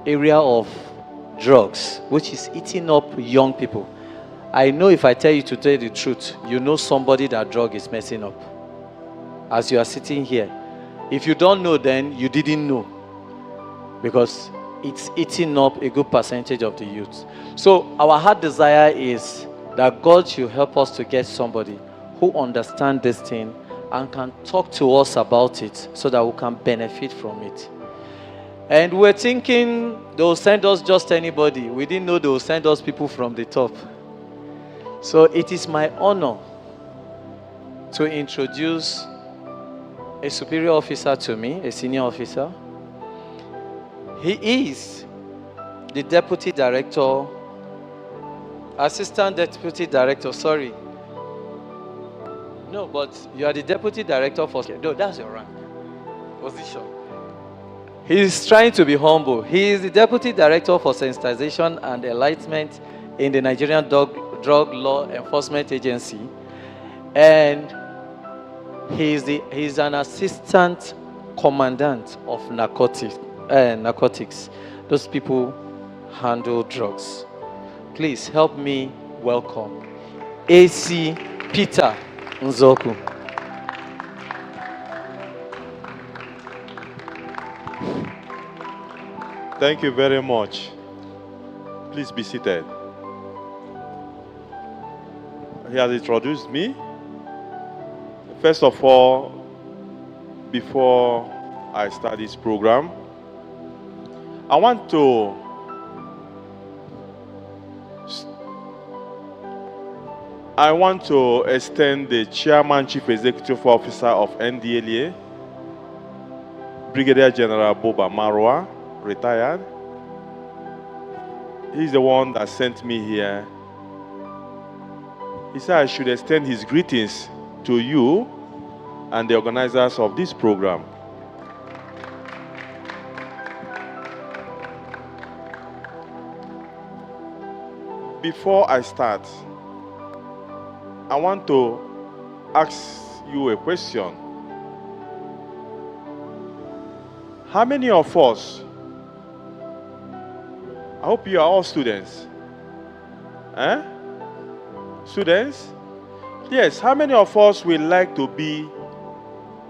area of drugs, which is eating up young people. I know if I tell you to tell the truth, you know somebody that drug is messing up. As you are sitting here. If you don't know, then you didn't know. Because it's eating up a good percentage of the youth. So our heart desire is that God should help us to get somebody who understands this thing and can talk to us about it so that we can benefit from it. And we're thinking they'll send us just anybody. We didn't know they'll send us people from the top. So it is my honor to introduce a superior officer to me, a senior officer. He is the deputy director, assistant deputy director, sorry. No, but you are the deputy director for... No, that's your rank, position. He's trying to be humble. He is the deputy director for sensitization and enlightenment in the Nigerian Drug Law Enforcement Agency. And he's an assistant commandant of narcotics. Those people handle drugs. Please help me welcome AC Peter Nzoku. Thank you very much. Please be seated. He has introduced me. First of all, before I start this program, I want to extend the Chairman Chief Executive Officer of NDLEA, Brigadier General Boba Marwa, retired. He's the one that sent me here. He said I should extend his greetings to you and the organizers of this program. Before I start, I want to ask you a question. How many of us, I hope you are all students. Students? Yes, how many of us would like to be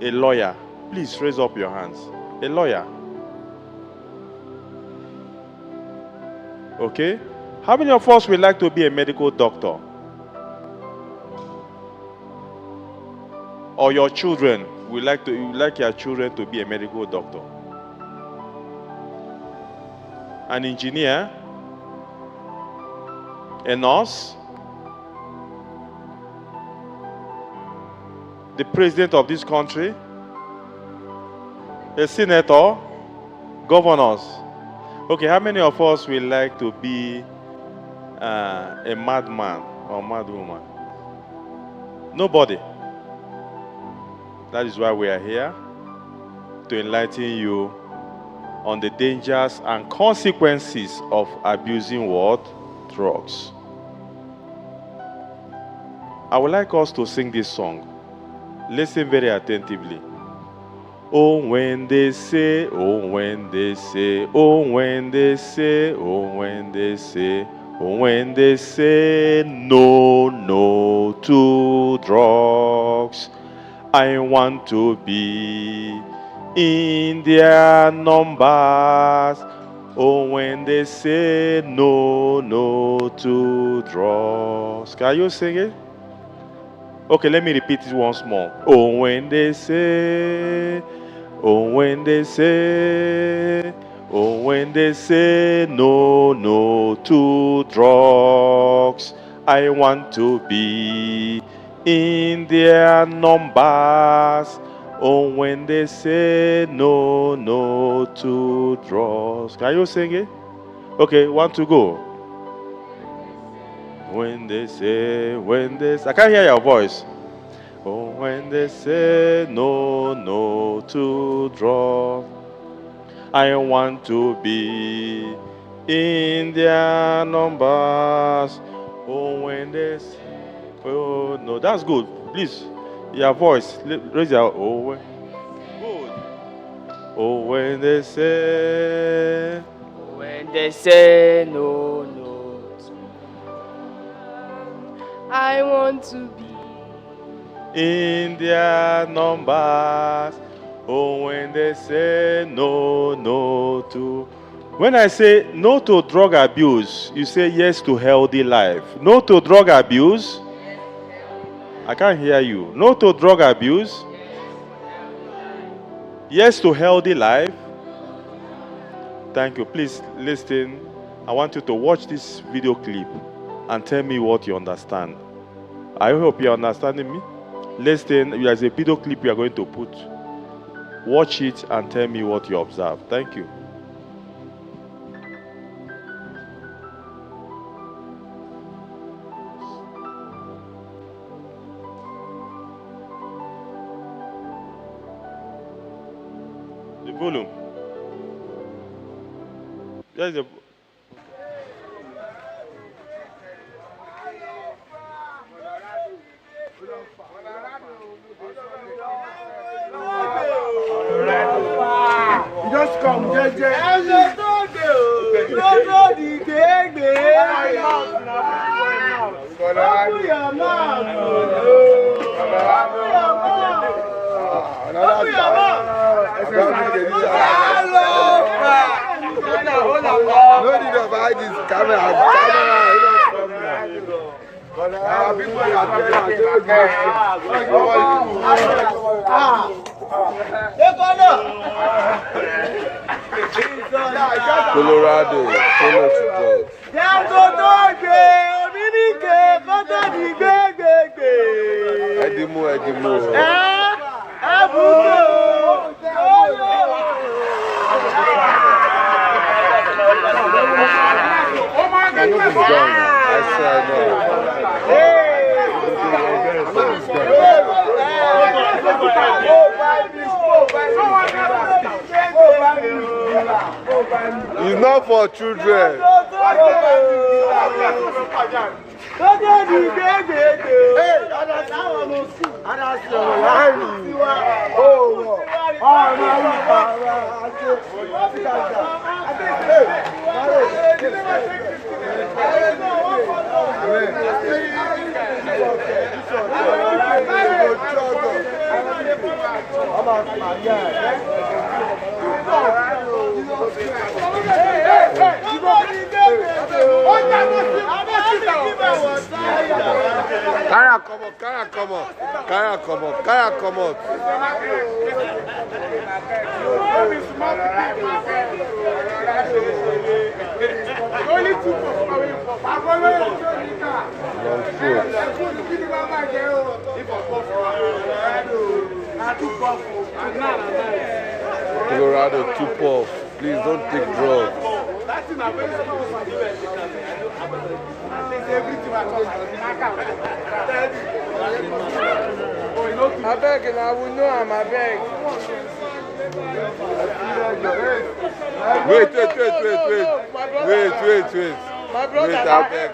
a lawyer? Please raise up your hands. A lawyer. Okay. How many of us would like to be a medical doctor? Or your children would like your children to be a medical doctor? An engineer? A nurse? The president of this country? A senator? Governors? Okay, how many of us would like to be a madman or madwoman? Nobody. That is why we are here, to enlighten you on the dangers and consequences of abusing what? Drugs. I would like us to sing this song. Listen very attentively. Oh, when they say, oh, when they say, oh, when they say, oh, when they say, oh, when they say no, no to drugs, I want to be in their numbers. Oh, when they say no, no to drugs. Can you sing it? Okay, let me repeat it once more. Oh, when they say, oh, when they say, oh, when they say no, no to drugs, I want to be in their numbers. Oh, when they say no, no to drugs. Can you sing it? Okay, one to go. When they say, I can't hear your voice. Oh, when they say no, no to drugs, I want to be in their numbers. Oh, when they say, oh, no, that's good. Please, your voice, raise your, oh, good. Oh, when they say, when they say no, no. I want to be. In their numbers. Oh, when they say no, no to. When I say no to drug abuse, you say yes to healthy life. No to drug abuse. I can't hear you. No to drug abuse. Yes to healthy life. Thank you. Please listen. I want you to watch this video clip and tell me what you understand. I hope you're understanding me. Listen, there's a video clip we are going to put. Watch it and tell me what you observe. Thank you. The volume. There's a. Just come, JJ. Don't know the game. Open your mouth. No need to buy this camera. Colorado, follow to drugs. Edimu. I said no. It's not for children. Carry come out. Colorado, too puff. Please don't take drugs. I beg and I will know I'm a beg. Wait. My brother, I beg.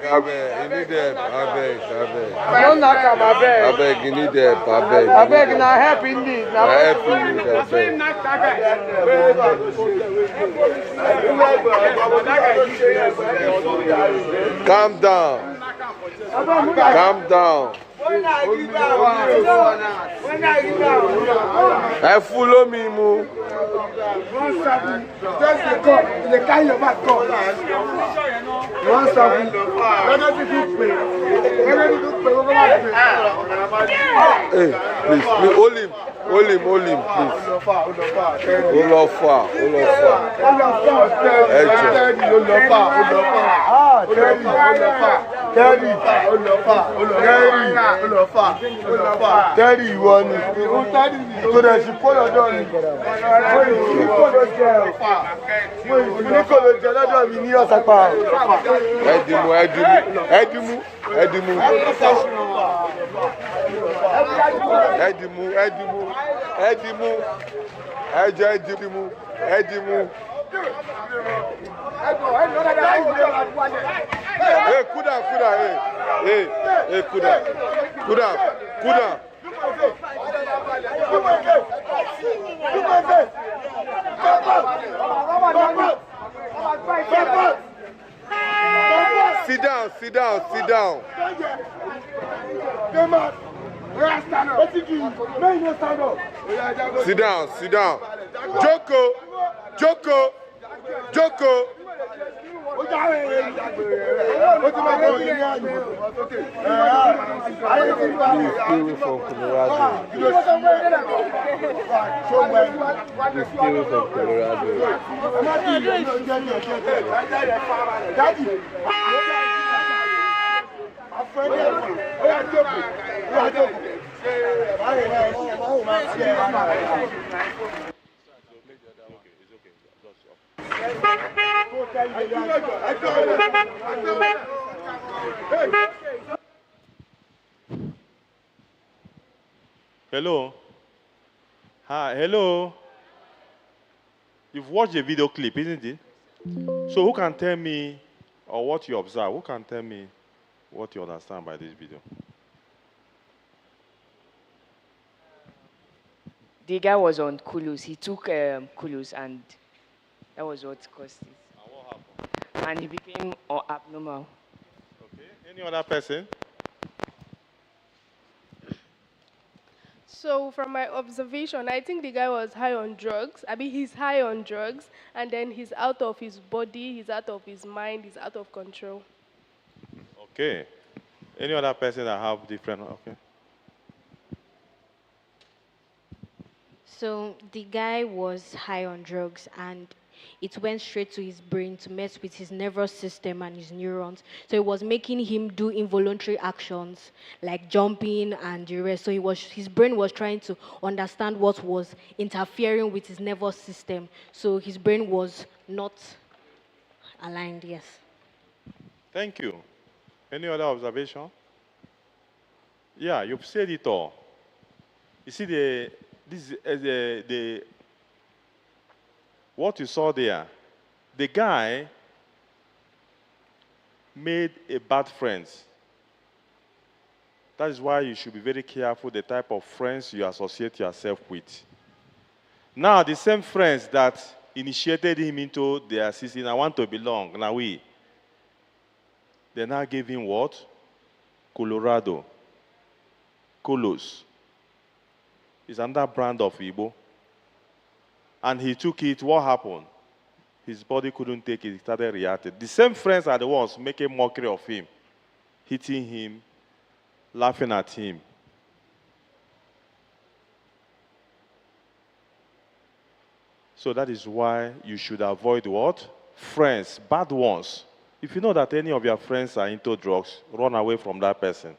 You need help. I beg. I don't knock on my beg. I beg, you need help. I beg. I beg and I help indeed. I help you need help. Calm down. Calm down. Hey, follow me, Mo. Just the cup, the kind of back cup. One seven. Hey, please, hold him, please. Hold far. Tẹ́rì ìwọ ni. Tó dẹ̀ sí kó lọ́dọ̀ mi. Ní kò lè jẹ lọ́dọ̀ mi ní ọ̀sàpá. Ẹ̀dìmú. Hey, kuda. Hey, kuda. down, sit down, sit down. Come on. Where stand up? Let me give you. May you stand up. Sit down, sit down. Joko, Joko, Joko. Spirit from Colorado. The spirit from Colorado. Hello? Hi, hello? You've watched the video clip, isn't it? So who can tell me, or what you observe, who can tell me what you understand by this video? The guy was on Kulus. He took Kulus, and that was what caused it. And what happened? And he became abnormal. Okay. Any other person? So from my observation, I think the guy was high on drugs. I mean, he's high on drugs, and then he's out of his body, he's out of his mind, he's out of control. Okay. Any other person that have different, okay. So the guy was high on drugs and it went straight to his brain to mess with his nervous system and his neurons. So it was making him do involuntary actions like jumping and the rest. So his brain was trying to understand what was interfering with his nervous system. So his brain was not aligned, yes. Thank you. Any other observation? Yeah, you've said it all. You see, what you saw there, the guy made a bad friends. That is why you should be very careful the type of friends you associate yourself with. Now, the same friends that initiated him into their system, I want to belong, now they now gave him what? Colorado. Colos. It's another brand of Igbo. And he took it, what happened? His body couldn't take it, he started reacting. The same friends are the ones making mockery of him, hitting him, laughing at him. So that is why you should avoid what? Friends, bad ones. If you know that any of your friends are into drugs, run away from that person.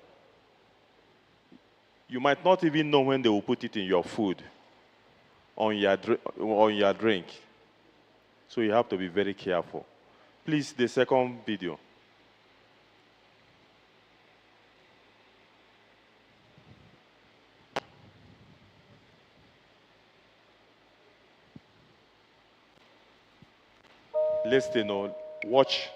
You might not even know when they will put it in your food, on your drink. So you have to be very careful. Please, the second video. Listen or watch.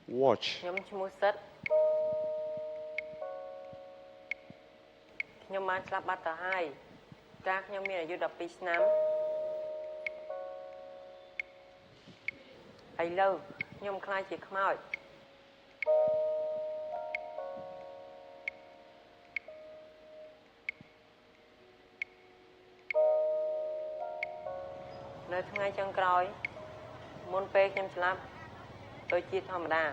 Watch. ខ្ញុំឈ្មោះសិតខ្ញុំបានស្លាប់បាត់ទៅហើយកាលខ្ញុំមានអាយុ12ឆ្នាំឥឡូវខ្ញុំខ្លាចជាខ្មោចនៅថ្ងៃចុងក្រោយមុនពេលខ្ញុំស្លាប់ដូចជាធម្មតា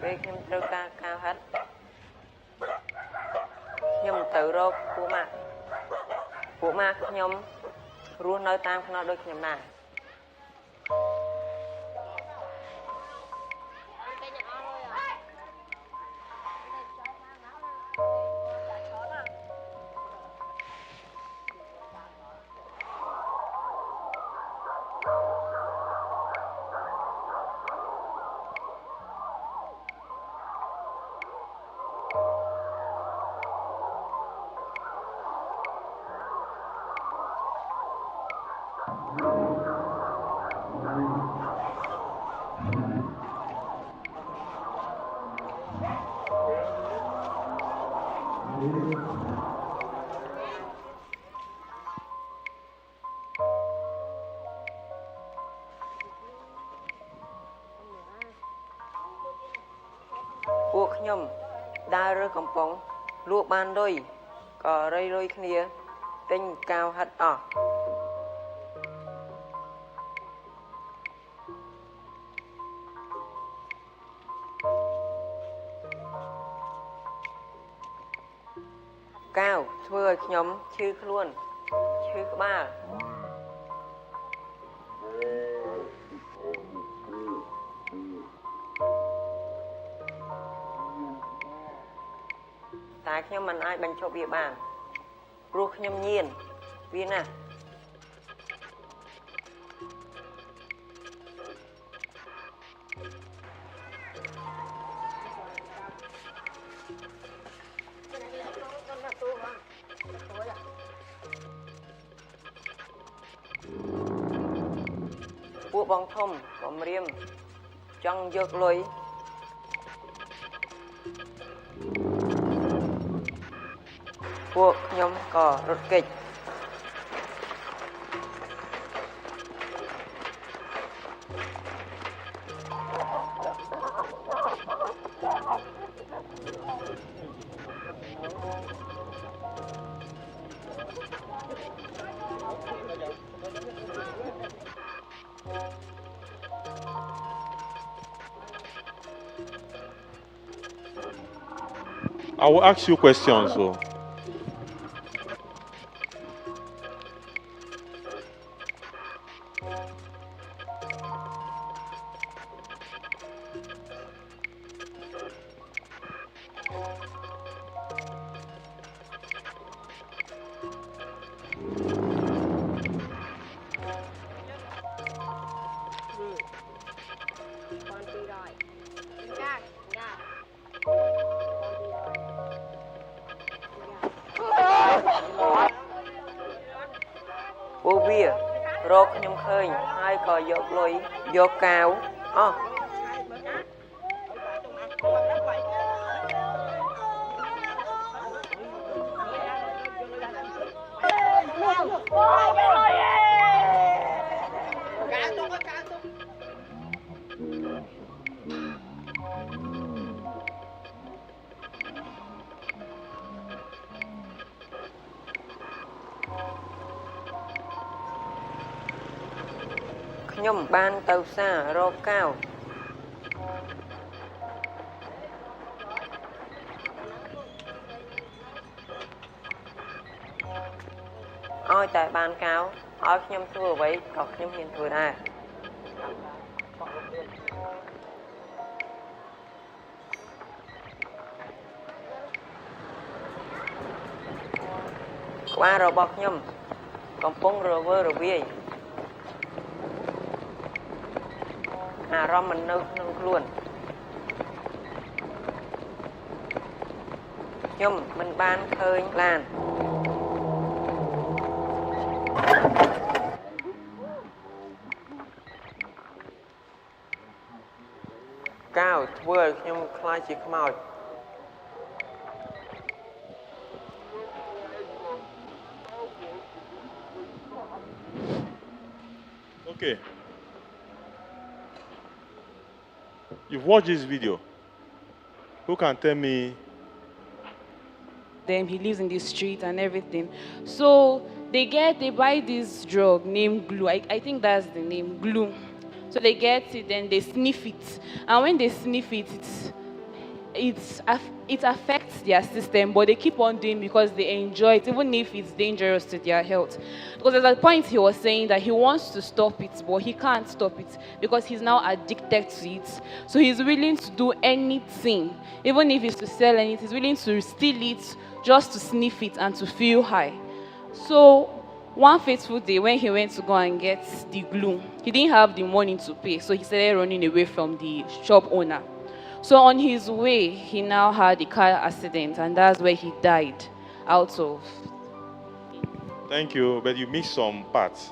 ពេលខ្ញុំត្រូវការការហិតខ្ញុំទៅរកពួកម៉ាក់ខ្ញុំរស់នៅតាមខ្នល់ដូចខ្ញុំដែរ Watch. ខ្ញុំដើររើសកំប៉ុងលក់បានលុយក៏រៃលុយគ្នាទិញកាវហិតអស់កាវធ្វើឲ្យខ្ញុំឈឺខ្លួនឈឺក្បាលតែខ្ញុំមិនអាចបញ្ឈប់វាបានព្រោះខ្ញុំញៀនវាណាស់ពួកបងធំកំរាមចង់យកលុយពួកខ្ញុំក៏រត់គេចI will ask you questions. So.ពួកវារកខ្ញុំឃើញហើយក៏យកលុយយកកាវអស់ខ្ញុំបានទៅផ្សាររកកាវឲ្យតែបានកាវឲ្យខ្ញុំធ្វើអ្វីក៏ខ្ញុំហ៊ានធ្វើដែរក្បាលរបស់ខ្ញុំកំពុងរវើរវាយអារម្មណ៍មិននៅក្នុងខ្លួនខ្ញុំមិនបានឃើញឡានកាវធ្វើឲ្យខ្ញុំខ្លាចជាខ្មោចOkay. You've watched this video. Who can tell me? Them, he lives in the street and everything. So they buy this drug named glue. I think that's the name, glue. So they get it, then they sniff it. And when they sniff it, it affects their system, but they keep on doing because they enjoy it, even if it's dangerous to their health. Because at that point he was saying that he wants to stop it, but he can't stop it because he's now addicted to it. So he's willing to do anything, even if it's to sell anything, he's willing to steal it just to sniff it and to feel high. So one fateful day when he went to go and get the glue, he didn't have the money to pay, so he started running away from the shop owner. So on his way, he now had a car accident, and that's where he died out of. Thank you, but you missed some parts.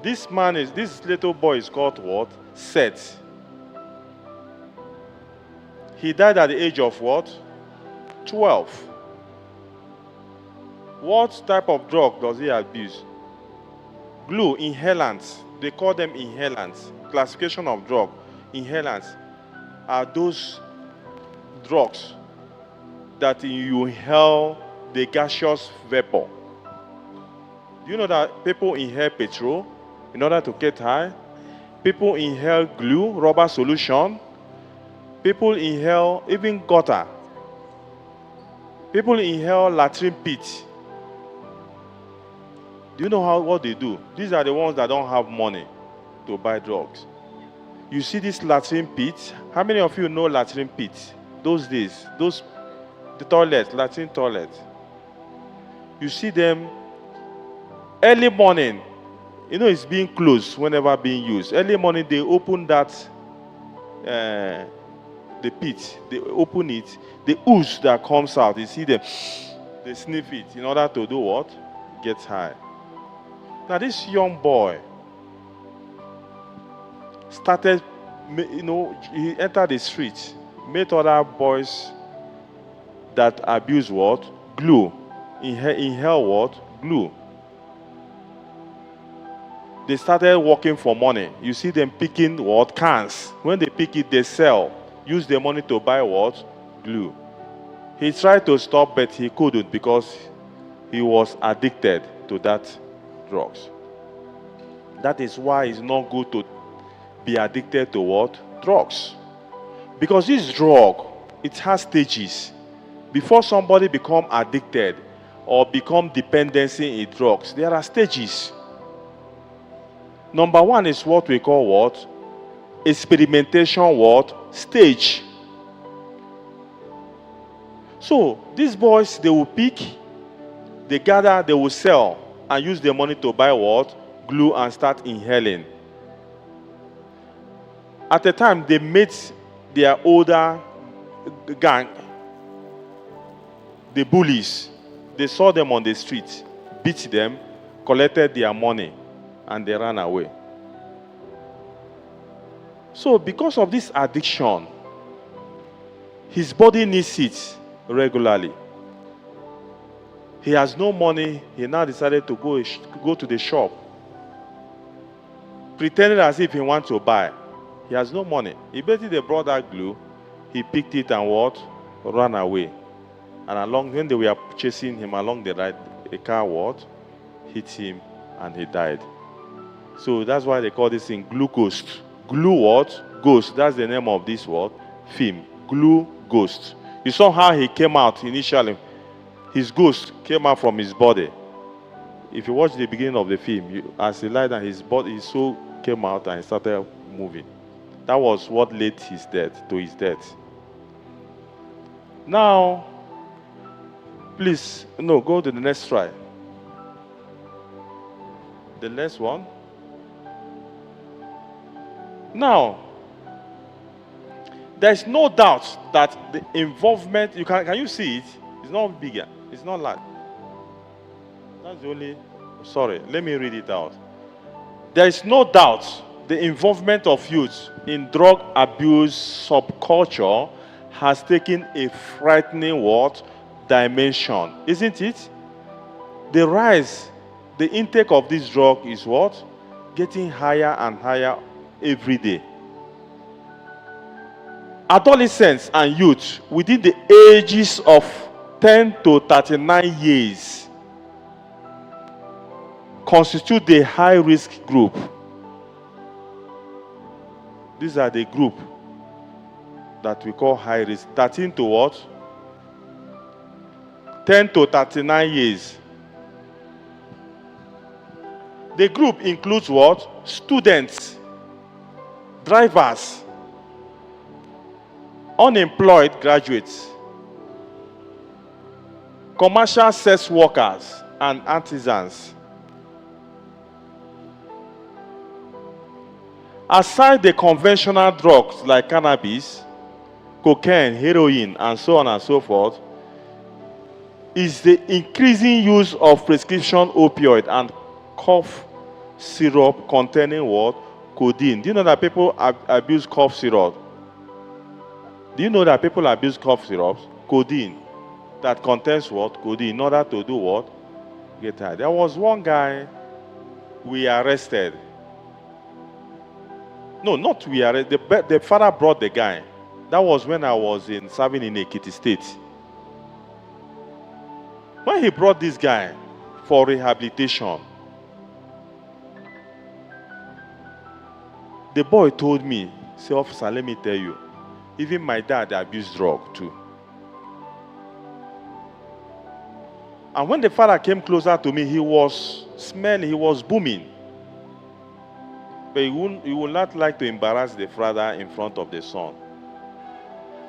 This little boy is called what? Seth. He died at the age of what? 12. What type of drug does he abuse? Glue, inhalants. They call them inhalants. Classification of drug, inhalants. are those drugs that you inhale the gaseous vapor. Do you know that people inhale petrol in order to get high? People inhale glue, rubber solution. People inhale even gutter. People inhale latrine pit. Do you know what they do? These are the ones that don't have money to buy drugs. You see this latrine pit. How many of you know latrine pit? Those days, the toilet, latrine toilet. You see them early morning. You know it's being closed whenever being used. Early morning they open that, the pit. They open it. The ooze that comes out, you see them. They sniff it in order to do what? Get high. Now this young boy started, he entered the street, met other boys that abuse what? Glue. Inhale what? Glue. They started working for money. You see them picking what? Cans. When they pick it, they sell. Use the money to buy what? Glue. He tried to stop, but he couldn't because he was addicted to that drugs. That is why it's not good to be addicted to what? Drugs. Because this drug, it has stages. Before somebody become addicted or become dependency in drugs, there are stages. Number one is what we call what? Experimentation what? Stage. So, these boys, they will pick, they gather, they will sell, and use the money to buy what? Glue and start inhaling. At the time, they met their older gang, the bullies. They saw them on the street, beat them, collected their money, and they ran away. So, because of this addiction, his body needs it regularly. He has no money. He now decided to go to the shop, pretending as if he wants to buy. He has no money. Immediately they brought that glue. He picked it and what? Ran away. And when they were chasing him along the ride, a car what? Hit him and he died. So that's why they call this thing glue ghost. Glue what? Ghost. That's the name of this what? Film. Glue ghost. You saw how he came out initially. His ghost came out from his body. If you watch the beginning of the film, as he lied down, his soul came out and started moving. That was what led to his death. Now, please, go to the next slide. The next one. Now, there's no doubt that the involvement, can you see it? It's not bigger. It's not large. That's the only, sorry, let me read it out. There is no doubt the involvement of youth in drug abuse subculture has taken a frightening dimension, isn't it? The rise, the intake of this drug is what? Getting higher and higher every day. Adolescents and youth within the ages of 10 to 39 years constitute the high-risk group. These are the group that we call high risk. 13 to what? 10 to 39 years. The group includes what? Students, drivers, unemployed graduates, commercial sex workers, and artisans. Aside the conventional drugs like cannabis, cocaine, heroin, and so on and so forth, is the increasing use of prescription opioid and cough syrup containing what? Codeine. Do you know that people abuse cough syrup? Do you know that people abuse cough syrups? Codeine. That contains what? Codeine. In order to do what? Get high. There was one guy we arrested. No, not we arrested. The father brought the guy That was when I was serving in Ekiti State. When he brought this guy for rehabilitation, the boy told me, say, officer, let me tell you, even my dad abused drug too. And when the father came closer to me, he was smelling, he was booming. But he would not like to embarrass the father in front of the son.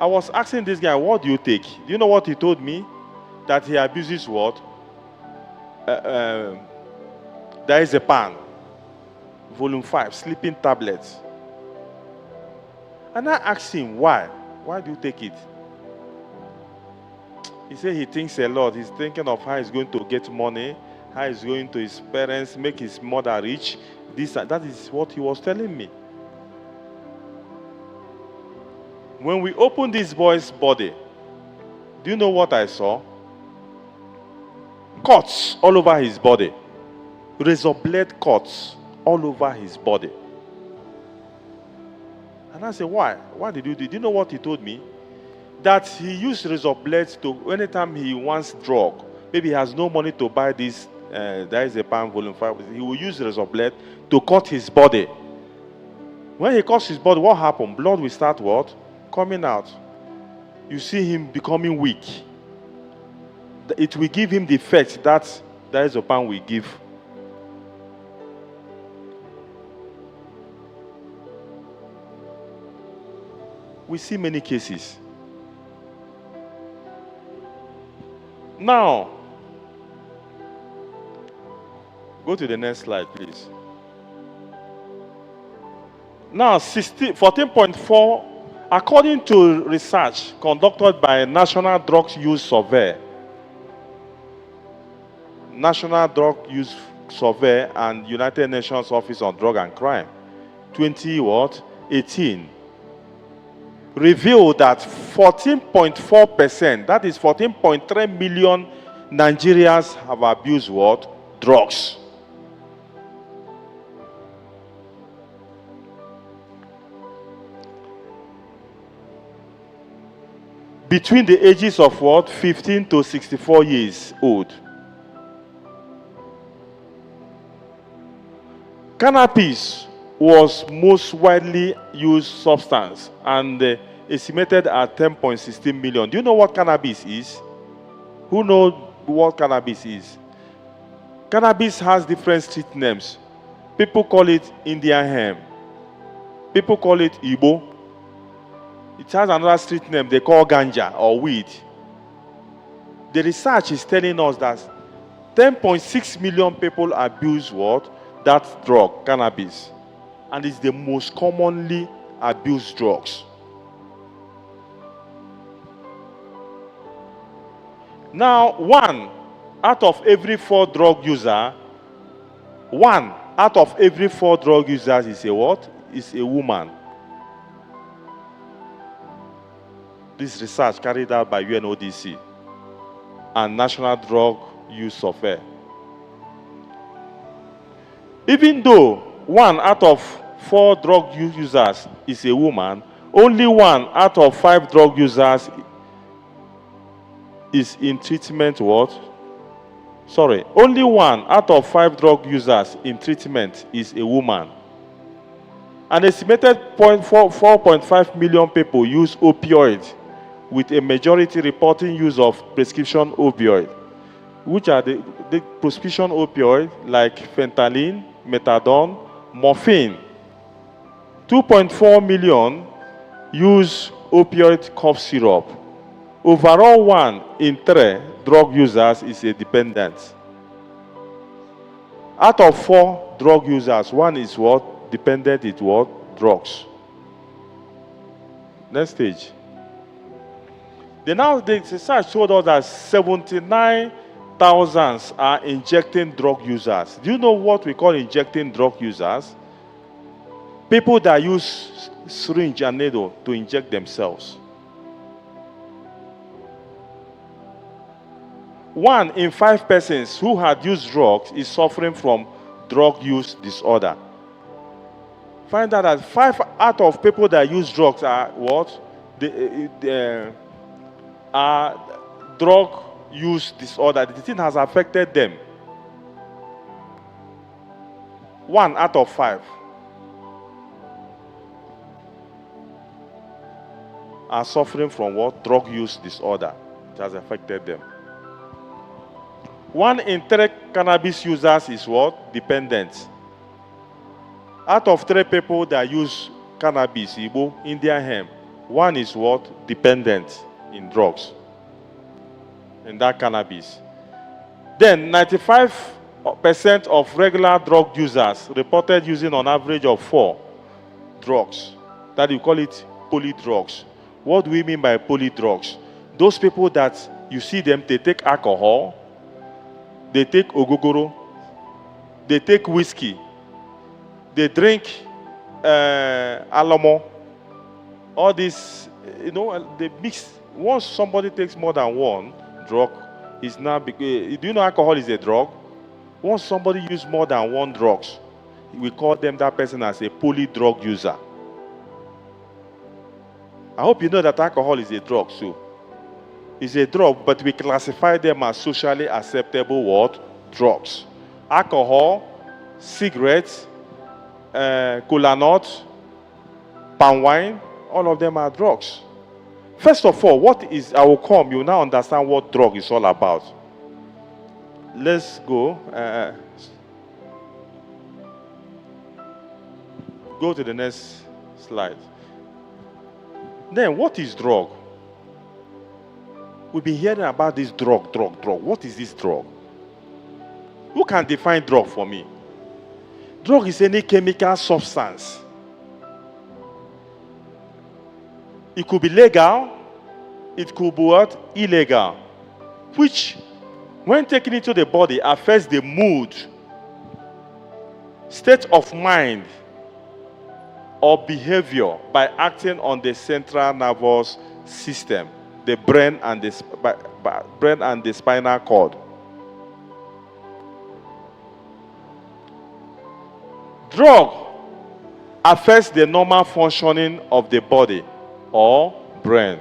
I was asking this guy, what do you take? Do you know what he told me? That he abuses what? There is a pan. Volume 5, sleeping tablets. And I asked him, why? Why do you take it? He said he thinks a lot. He's thinking of how he's going to get money, how he's going to his parents, make his mother rich. That is what he was telling me. When we opened this boy's body, do you know what I saw? Cuts all over his body. Razor blade cuts all over his body. And I said, why? Why did you do it? Do you know what he told me? That he used razor blades to, anytime he wants drug, maybe he has no money to buy this, there is a pan volume 5, he will use razor blade to cut his body. When he cuts his body, what happened? Blood will start what? Coming out. You see him becoming weak. It will give him the effect that there is a pan will give. We see many cases. Now, go to the next slide, please. Now, 14.4, according to research conducted by National Drug Use Survey, National Drug Use Survey and United Nations Office on Drug and Crime, 2018, revealed that 14.4%, that is 14.3 million Nigerians have abused what? Drugs. Between the ages of what? 15 to 64 years old. Cannabis was most widely used substance and estimated at 10.16 million. Do you know what cannabis is? Who knows what cannabis is? Cannabis has different street names. People call it Indian hemp. People call it Igbo. It has another street name they call ganja or weed. The research is telling us that 10.6 million people abuse what? That drug, cannabis. And it's the most commonly abused drugs. Now, 1 out of every 4 drug users, 1 out of every 4 drug users is a what? Is a woman. This research carried out by UNODC and National Drug Use Survey. Even though 1 out of 4 drug users is a woman, only 1 out of 5 drug users is in treatment what? Sorry, only 1 out of 5 drug users in treatment is a woman. An estimated 4.5 million people use opioids, with a majority reporting use of prescription opioid, which are the prescription opioid like fentanyl, methadone, morphine. 2.4 million use opioid cough syrup. Overall, 1 in 3 drug users is a dependent. Out of 4 drug users, 1 is what? Dependent is what? Drugs. Next stage. The research told us that 79,000 are injecting drug users. Do you know what we call injecting drug users? People that use syringe and needle to inject themselves. 1 in 5 persons who had used drugs is suffering from drug use disorder. Find out that 5 out of people that use drugs are what? drug use disorder, the thing has affected them. 1 out of 5 are suffering from what? Drug use disorder. It has affected them. 1 in 3 cannabis users is what? Dependent. Out of 3 people that use cannabis, Igbo, Indian hemp, 1 is what? Dependent in drugs, in that cannabis. Then 95% of regular drug users reported using on average of 4 drugs. That you call it polydrugs. What do we mean by polydrugs? Those people that you see them, they take alcohol, they take ogogoro, they take whiskey, they drink alamo. All this, they mix. Once somebody takes more than 1 drug, it's now. Do you know alcohol is a drug? Once somebody uses more than 1 drugs, we call them, that person, as a polydrug user. I hope you know that alcohol is a drug, so it's a drug, but we classify them as socially acceptable what? Drugs. Alcohol, cigarettes, cola nut, palm wine, all of them are drugs. First of all, I will come, you now understand what drug is all about. Let's go. Go to the next slide. Then, what is drug? We've been hearing about this drug. What is this drug? Who can define drug for me? Drug is any chemical substance. It could be legal, it could be what? Illegal. Which, when taken into the body, affects the mood, state of mind, or behavior by acting on the central nervous system, the brain and the spinal cord. Drug affects the normal functioning of the body or brain.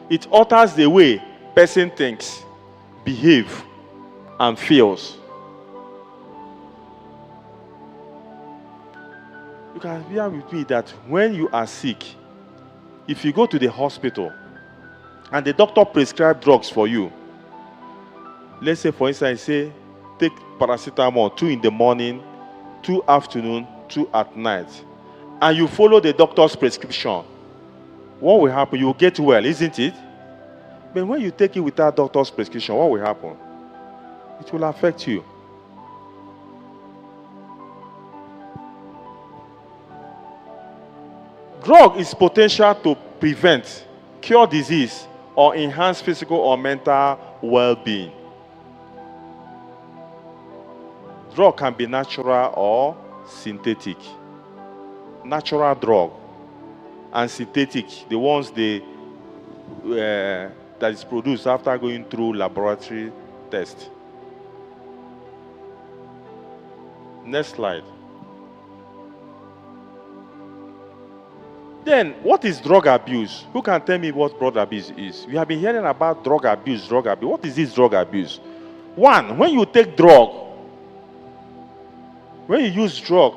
It alters the way person thinks, behaves, and feels. You can bear with me that when you are sick, if you go to the hospital and the doctor prescribes drugs for you, let's say, for instance, say, take paracetamol 2 in the morning, 2 afternoon, 2 at night, and you follow the doctor's prescription, what will happen? You will get well, isn't it? But when you take it without doctor's prescription, what will happen? It will affect you. Drug is potential to prevent, cure disease, or enhance physical or mental well-being. Drug can be natural or synthetic. Natural drug and synthetic, the ones that is produced after going through laboratory test. Next slide. Then, what is drug abuse? Who can tell me what drug abuse is? We have been hearing about drug abuse. What is this drug abuse? 1, when you take drug, when you use drug,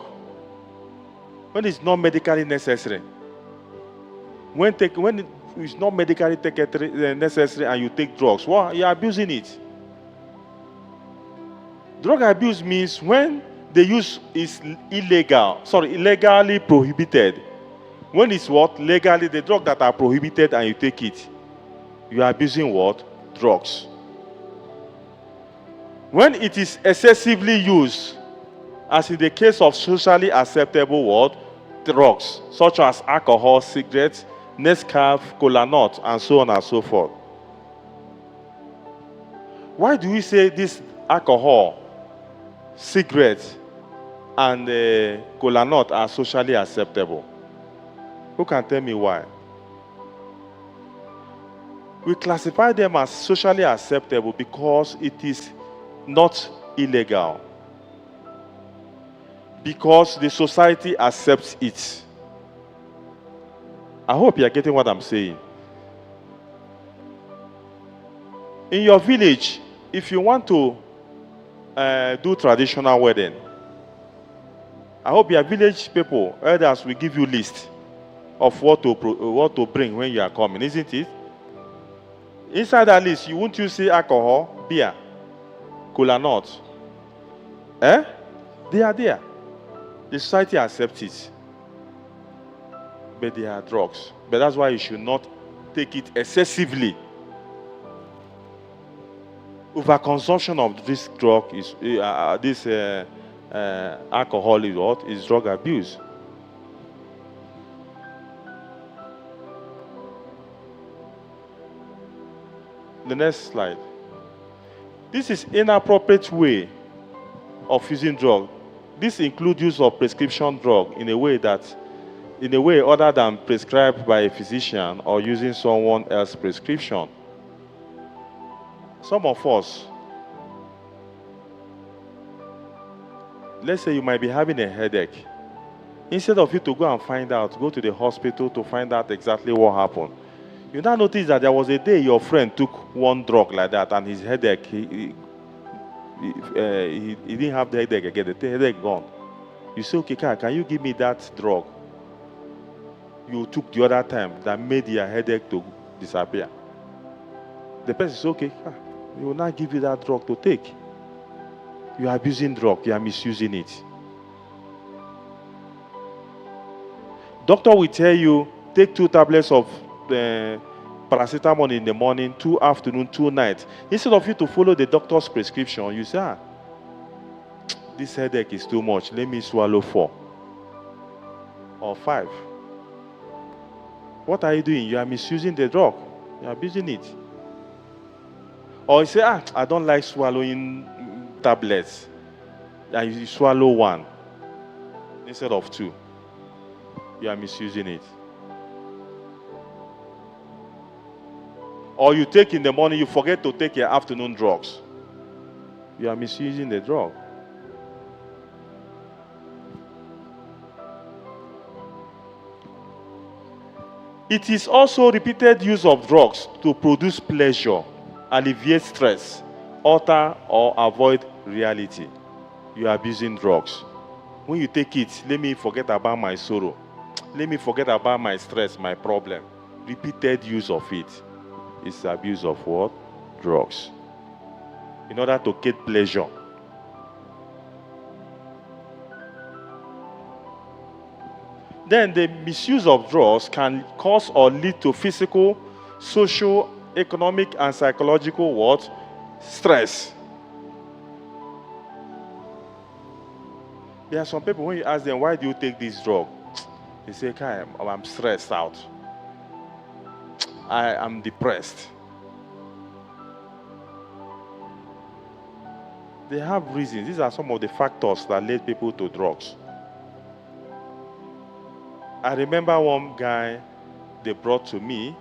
when it's not medically necessary, when it's not medically necessary and you take drugs, well, you're abusing it. Drug abuse means when the use is illegally prohibited. When it's what? Legally, the drugs that are prohibited and you take it, you are abusing what? Drugs. When it is excessively used, as in the case of socially acceptable what? Drugs, such as alcohol, cigarettes, Nescafe, cola nut, and so on and so forth. Why do we say this alcohol, cigarettes, and cola nut are socially acceptable? Who can tell me why? We classify them as socially acceptable because it is not illegal. Because the society accepts it. I hope you are getting what I'm saying. In your village, if you want to do traditional wedding, I hope your village people, elders, will give you list of what to bring when you are coming, isn't it? Inside that list, you won't you see alcohol, beer, cola nut? Eh? They are there. The society accepts it. But they are drugs. But that's why you should not take it excessively. Overconsumption of this drug is alcohol is what? Is drug abuse. The next slide. This is inappropriate way of using drug. This includes use of prescription drug in a way other than prescribed by a physician or using someone else's prescription. Some of us, let's say you might be having a headache. Instead of you to go and find out, go to the hospital to find out exactly what happened. You now notice that there was a day your friend took one drug like that and his headache, he didn't have the headache again, the headache gone. You say, okay, can you give me that drug you took the other time that made your headache to disappear? The person says, okay, we will not give you that drug to take. You are abusing drug, you are misusing it. Doctor will tell you, take 2 tablets of paracetamol in the morning, 2 afternoon, 2 night. Instead of you to follow the doctor's prescription, you say, this headache is too much, let me swallow 4 or 5. What are you doing? You are misusing the drug. You are abusing it. Or you say, I don't like swallowing tablets. And you swallow 1 instead of 2. You are misusing it. Or you take in the morning, you forget to take your afternoon drugs. You are misusing the drug. It is also repeated use of drugs to produce pleasure, alleviate stress, alter or avoid reality. You are abusing drugs. When you take it, let me forget about my sorrow. Let me forget about my stress, my problem. Repeated use of it is abuse of what? Drugs. In order to get pleasure. Then the misuse of drugs can cause or lead to physical, social, economic, and psychological what? Stress. There are some people, when you ask them, why do you take this drug? They say, I'm stressed out. I am depressed. They have reasons. These are some of the factors that lead people to drugs. I remember one guy they brought to me.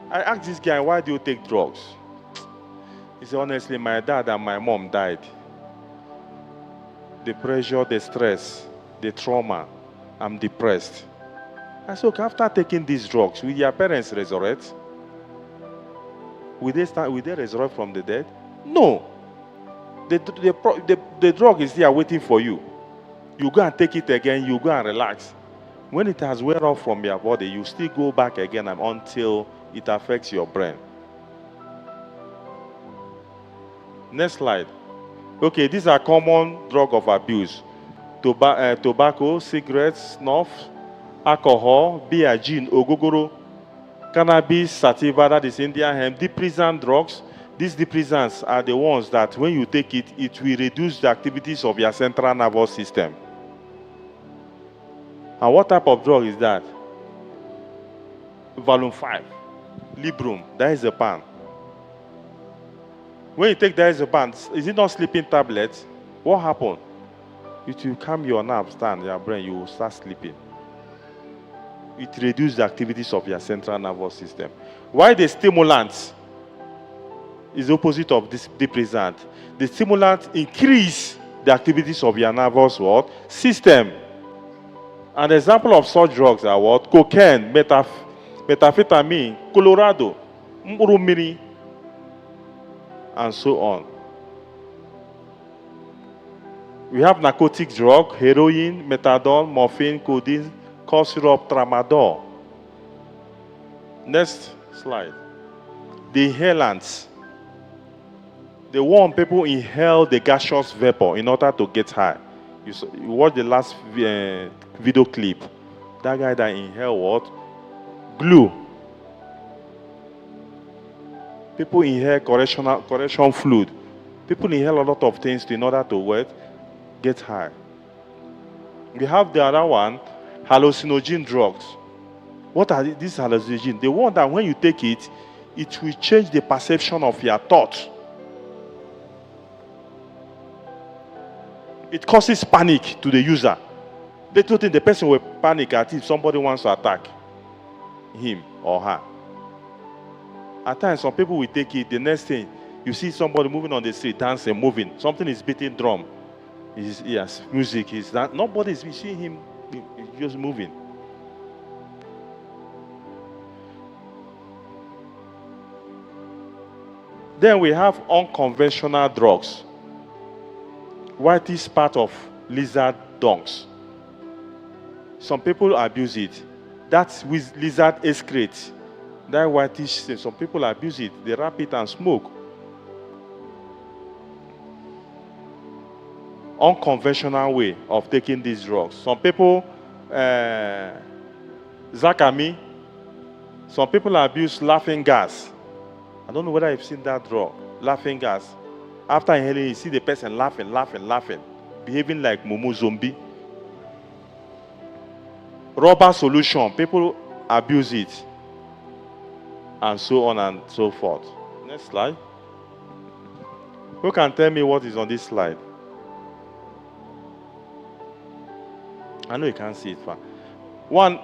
I asked this guy, why do you take drugs? He said, honestly, my dad and my mom died. The pressure, the stress, the trauma, I'm depressed. I said, okay, after taking these drugs, will your parents resurrect? Will they resurrect from the dead? No. The drug is there waiting for you. You go and take it again, you go and relax. When it has wear off from your body, you still go back again until it affects your brain. Next slide. Okay, these are common drug of abuse. Tobacco, cigarettes, snuff, alcohol, beer, gin, ogogoro, cannabis, sativa, that is Indian hemp, depressant drugs. These depressants are the ones that when you take it, it will reduce the activities of your central nervous system. And what type of drug is that? Volume 5, Librum, diazepam. When you take diazepam, is it not sleeping tablets? What happened? It will calm your nerves down, your brain, you will start sleeping. It reduces the activities of your central nervous system. Why the stimulant is the opposite of this depressant? The stimulant increase the activities of your nervous what? System. An example of such drugs are what? Cocaine, methamphetamine, Colorado, mkpụrụ and so on. We have narcotic drug, heroin, methadone, morphine, codeine, cough syrup, tramadol. Next slide. The inhalants. They want people inhale the gaseous vapor in order to get high. You watch the last video clip. That guy that inhaled what? Glue. People inhale correction fluid. People inhale a lot of things in order to what? Get high. We have the other one, hallucinogen drugs. What are these hallucinogens? The one that when you take it, it will change the perception of your thought. It causes panic to the user. They don't think the person will panic at if somebody wants to attack him or her. At times, some people will take it. The next thing, you see somebody moving on the street, dancing, moving. Something is beating drum. Yes, music is that. Nobody is seeing him. He's just moving. Then we have unconventional drugs. What is part of lizard dongs? Some people abuse it. That's with lizard excrete. That whitish thing. Some people abuse it. They wrap it and smoke. Unconventional way of taking these drugs. Some people, Zakami. Some people abuse laughing gas. I don't know whether you've seen that drug, laughing gas. After inhaling, you see the person laughing, behaving like Mumu zombie. Rubber solution, people abuse it, and so on and so forth. Next slide. Who can tell me what is on this slide? I know you can't see it far. One,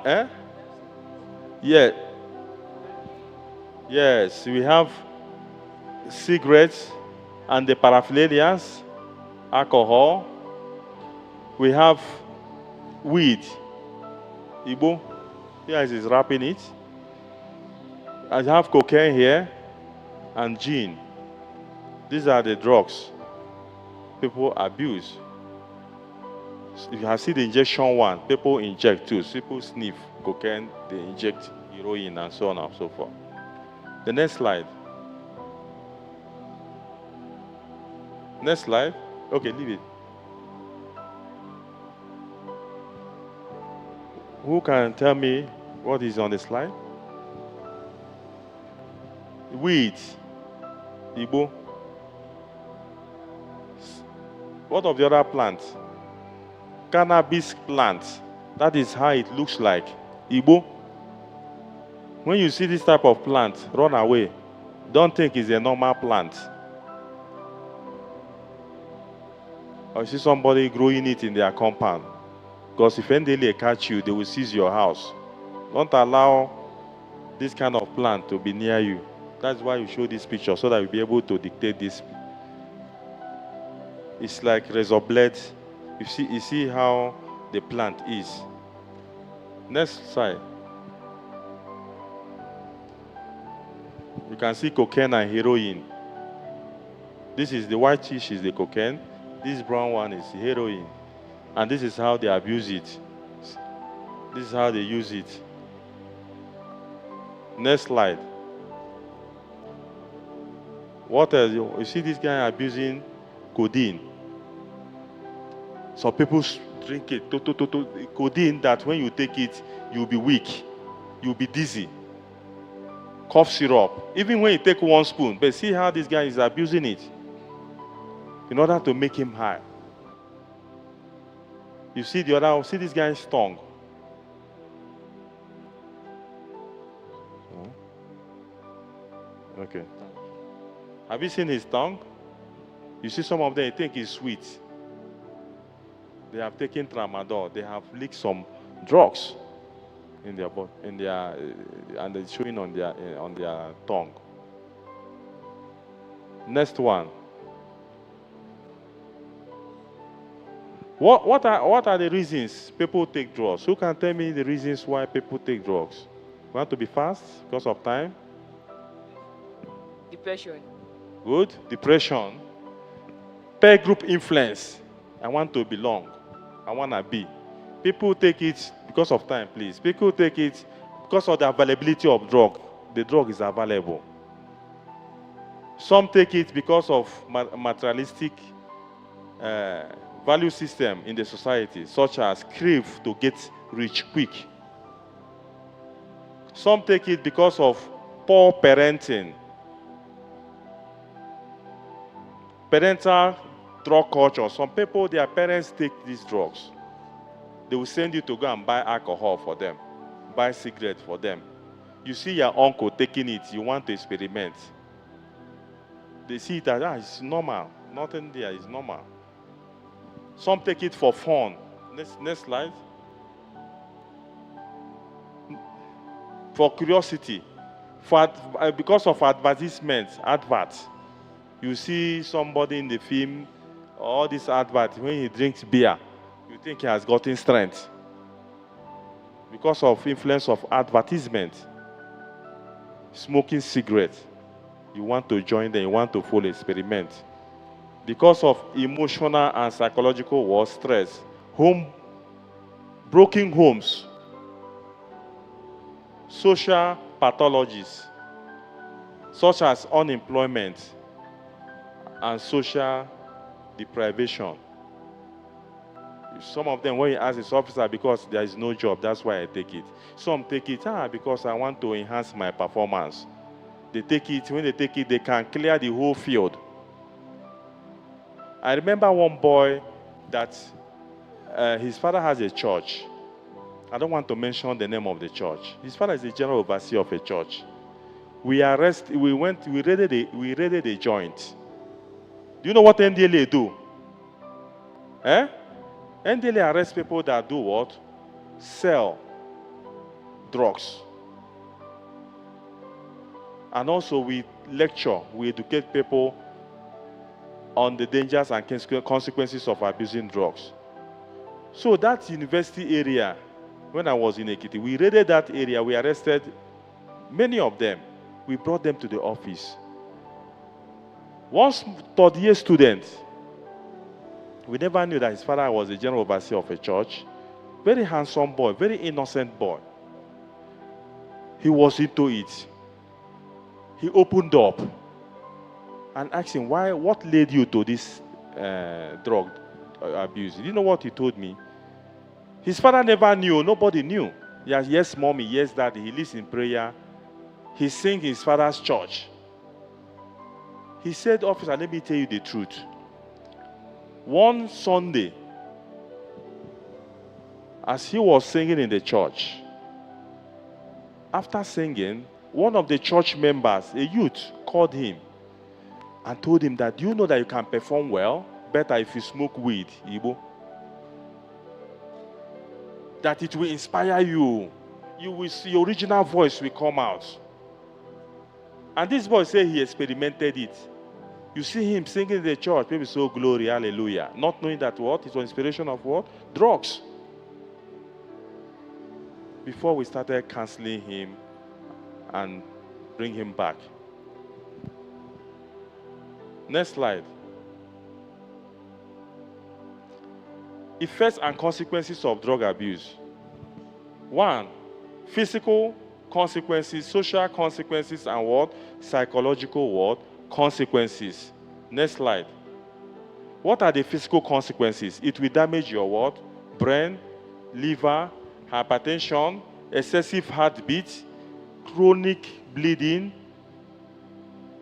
Yeah. Yes, we have cigarettes and the paraphernalias, alcohol. We have weed. Igbo, here is wrapping it. I have cocaine here and gin. These are the drugs people abuse. You have seen the injection one. People inject too. People sniff cocaine, they inject heroin and so on and so forth. The next slide. Next slide. Okay, leave it. Who can tell me what is on the slide? Weed. Igbo. What of the other plants? Cannabis plant. That is how it looks like. Igbo. When you see this type of plant, run away. Don't think it's a normal plant. Or you see somebody growing it in their compound. Because if any day they catch you, they will seize your house. Don't allow this kind of plant to be near you. That's why you show this picture, so that you'll be able to dictate this. It's like razor blade. You see how the plant is. Next slide. You can see cocaine and heroin. This is the whitish is the cocaine. This brown one is heroin. And this is how they abuse it. This is how they use it. Next slide. What else? You see this guy abusing codeine. Some people drink it. Codeine that when you take it, you'll be weak. You'll be dizzy. Cough syrup. Even when you take 1 spoon. But see how this guy is abusing it. In order to make him high. You see the other, see this guy's tongue. Okay. Have you seen his tongue? You see some of them, you think it's sweet. They have taken tramadol. They have leaked some drugs in their body, and it's showing on their tongue. Next one. What are the reasons people take drugs? Who can tell me the reasons why people take drugs? Want to be fast because of time? Depression. Good. Depression. Peer group influence. I want to belong. I want to be. People take it because of time, please. People take it because of the availability of drug. The drug is available. Some take it because of materialistic value system in the society, such as crave to get rich quick. Some take it because of poor parenting. Parental drug culture. Some people, their parents take these drugs. They will send you to go and buy alcohol for them, buy cigarettes for them. You see your uncle taking it, you want to experiment. They see it as, it's normal. Nothing there is normal. Some take it for fun. Next slide. For curiosity. Because of advertisements, adverts. You see somebody in the film, all these adverts, when he drinks beer, you think he has gotten strength. Because of influence of advertisement. Smoking cigarettes. You want to join them, you want to follow, experiment. Because of emotional and psychological war, stress, broken homes, social pathologies, such as unemployment and social deprivation. Some of them, when you ask this officer, because there is no job, that's why I take it. Some take it because I want to enhance my performance. They take it, when they take it, they can clear the whole field. I remember one boy that his father has a church. I don't want to mention the name of the church. His father is the general overseer of a church. We raided a joint. Do you know what NDLA do? NDLA arrest people that do what? Sell drugs. And also we lecture, we educate people on the dangers and consequences of abusing drugs. So that university area, when I was in Ekiti, we raided that area, we arrested many of them. We brought them to the office. One third-year student, we never knew that his father was the general overseer of a church. Very handsome boy, very innocent boy. He was into it. He opened up and asked him, what led you to this drug abuse? You know what he told me? His father never knew, nobody knew. Yes, mommy, yes, daddy. He lives in prayer. He sings in his father's church. He said, officer, let me tell you the truth. One Sunday, as he was singing in the church, after singing, one of the church members, a youth, called him and told him that, do you know that you can perform well, better if you smoke weed, Igbo? That it will inspire you. You will see your original voice will come out. And this boy said he experimented it. You see him singing in the church, maybe so glory, hallelujah. Not knowing that what? It was inspiration of what? Drugs. Before we started counseling him and bring him back. Next slide. Effects and consequences of drug abuse. 1, physical consequences, social consequences, and what? Psychological what? Consequences. Next slide. What are the physical consequences? It will damage your what? Brain, liver, hypertension, excessive heartbeat, chronic bleeding,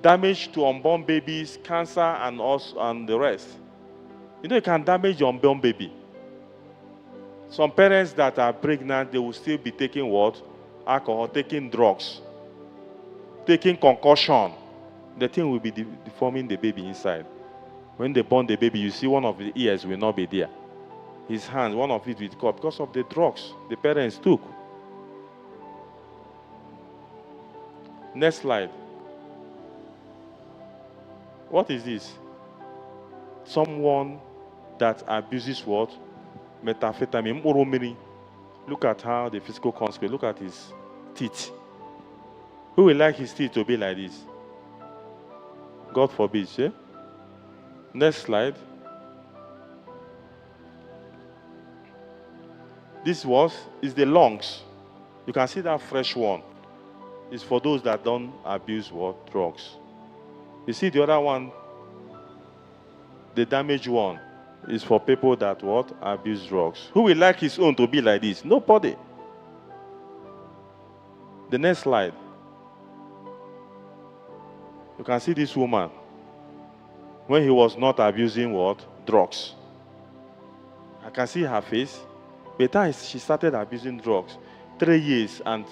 damage to unborn babies, cancer, and the rest. You know, it can damage your unborn baby. Some parents that are pregnant, they will still be taking what? Alcohol, taking drugs, taking concussion. The thing will be deforming the baby inside. When they born the baby, you see one of the ears will not be there. His hands, one of it will cut because of the drugs the parents took. Next slide. What is this? Someone that abuses what? methamphetamine, murumini. Look at how the physical consequence, look at his teeth. Who will like his teeth to be like this? God forbid, yeah? Next slide. This is the lungs. You can see that fresh one. It's for those that don't abuse what? Drugs. You see the other one, the damaged one, is for people that what? Abuse drugs. Who will like his own to be like this? Nobody. The next slide. You can see this woman when he was not abusing what? Drugs. I can see her face. By the time she started abusing drugs, 3 years and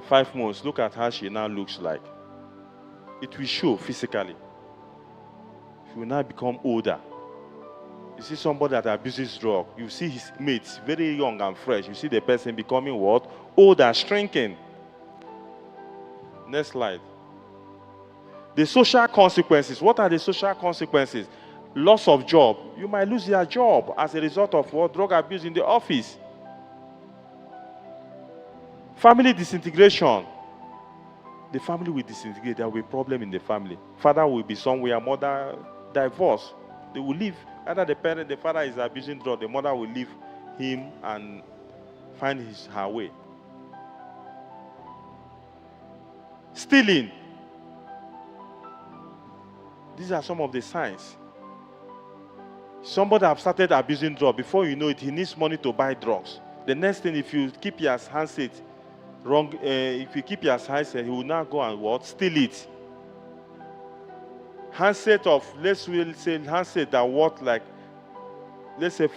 5 months, look at how she now looks like. It will show physically. She will now become older. You see somebody that abuses drugs, you see his mates, very young and fresh. You see the person becoming what? Older, shrinking. Next slide. The social consequences. What are the social consequences? Loss of job. You might lose your job as a result of what? Drug abuse in the office. Family disintegration. The family will disintegrate. There will be a problem in the family. Father will be somewhere, mother divorce. They will leave. Either the father is abusing drug, the mother will leave him and find her way. Stealing. These are some of the signs. Somebody have started abusing drugs. Before you know it, he needs money to buy drugs. The next thing, if you keep your handset wrong, if you keep your handset, he will now go and what? Steal it. Handset of, let's say handset that worth like, let's say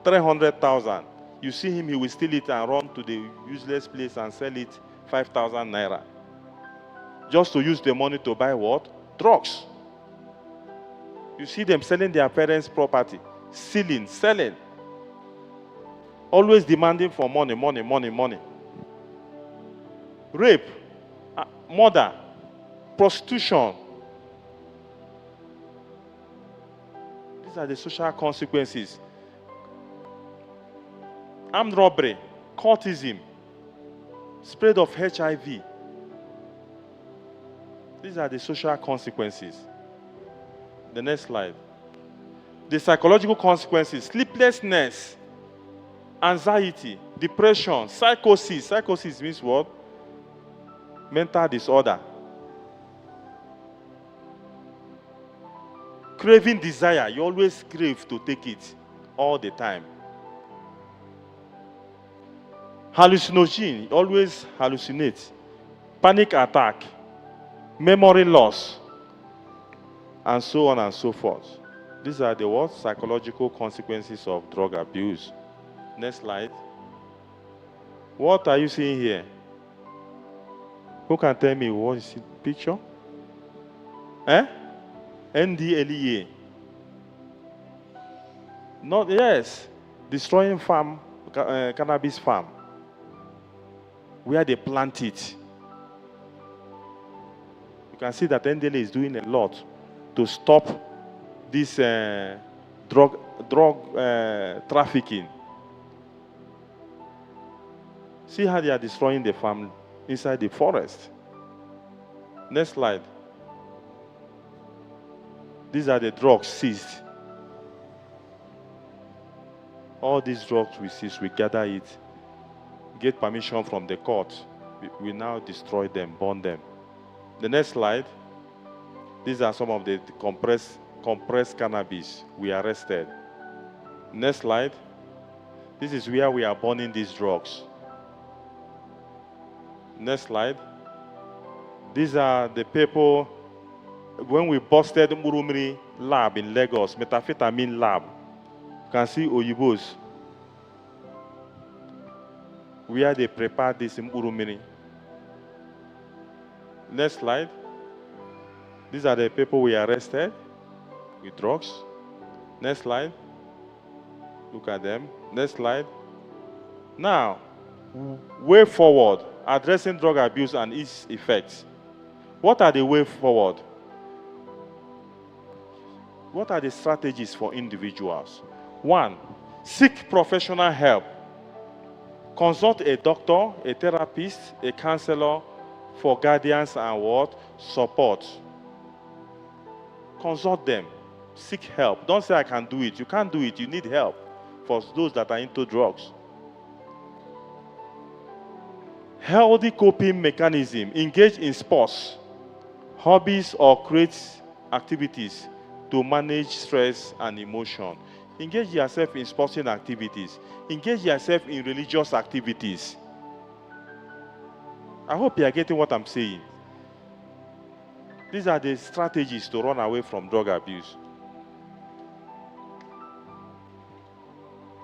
300,000. You see him, he will steal it and run to the useless place and sell it 5,000 naira. Just to use the money to buy what? Drugs. You see them selling their parents' property, stealing, selling. Always demanding for money, money, money, money. Rape, murder, prostitution. These are the social consequences. Armed robbery, cultism, spread of HIV. These are the social consequences. The next slide. The psychological consequences: sleeplessness, anxiety, depression, psychosis. Psychosis means what? Mental disorder. Craving desire. You always crave to take it all the time. Hallucinogen. You always hallucinate. Panic attack. Memory loss. And so on and so forth. These are the what? Psychological consequences of drug abuse. Next slide. What are you seeing here? Who can tell me what is the picture? NDLEA. Not, yes. Destroying farm, cannabis farm. Where they plant it. You can see that NDLEA is doing a lot to stop this drug trafficking. See how they are destroying the farm inside the forest. Next slide. These are the drugs seized. All these drugs we seize, we gather it, get permission from the court. We now destroy them, burn them. The next slide. These are some of the compressed cannabis we arrested. Next slide. This is where we are burning these drugs. Next slide. These are the people, when we busted Murumiri lab in Lagos, methamphetamine lab. You can see Oyibos, where they prepare this in Murumiri. Next slide. These are the people we arrested with drugs. Next slide. Look at them. Next slide. Now, way forward, addressing drug abuse and its effects. What are the way forward? What are the strategies for individuals? One, Seek professional help. Consult a doctor, a therapist, a counselor for guidance and what? Support. Consult them. Seek help. Don't say I can do it. You can't do it. You need help for those that are into drugs. Healthy coping mechanism. Engage in sports, hobbies, or create activities to manage stress and emotion. Engage yourself in sporting activities. Engage yourself in religious activities. I hope you are getting what I'm saying. These are the strategies to run away from drug abuse.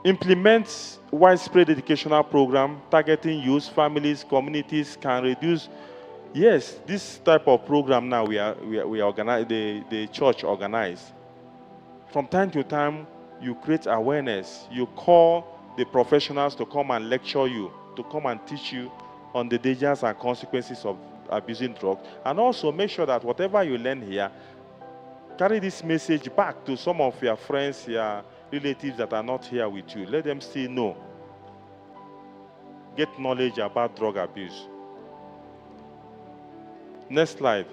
Implement widespread educational program targeting youth, families, communities can reduce. Yes, this type of program now we organize, the church organize. From time to time, you create awareness. You call the professionals to come and lecture you, to come and teach you on the dangers and consequences of abusing drugs. And also make sure that whatever you learn here, carry this message back to some of your friends, your relatives that are not here with you. Let them still know. Get knowledge about drug abuse. Next slide.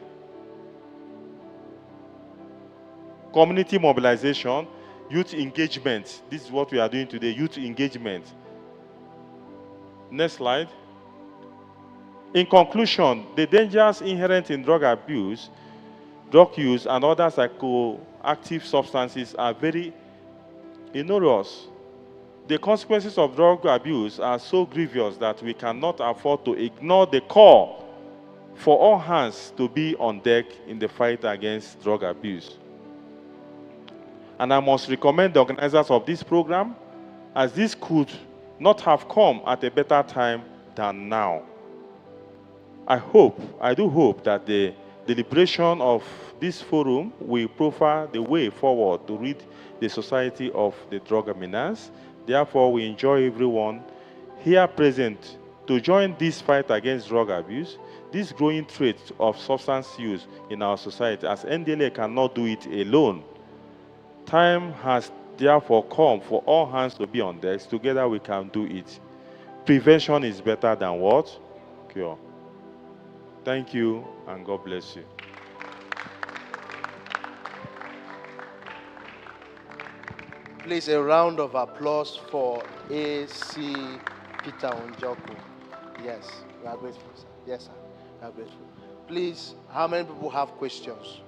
Community mobilization, youth engagement. This is what we are doing today, youth engagement. Next slide. In conclusion, the dangers inherent in drug abuse, drug use, and other psychoactive substances are very enormous. The consequences of drug abuse are so grievous that we cannot afford to ignore the call for all hands to be on deck in the fight against drug abuse. And I must recommend the organizers of this program, as this could not have come at a better time than now. I do hope that the deliberation of this forum will profile the way forward to rid the society of the drug menace. Therefore, we enjoy everyone here present to join this fight against drug abuse, this growing trait of substance use in our society, as NDLA cannot do it alone. Time has therefore come for all hands to be on deck. Together we can do it. Prevention is better than what? Cure. Thank you, and God bless you. Please, a round of applause for A.C. Peter Onjoku. Yes, we are grateful, sir. Yes, sir. We are grateful. Please, how many people have questions?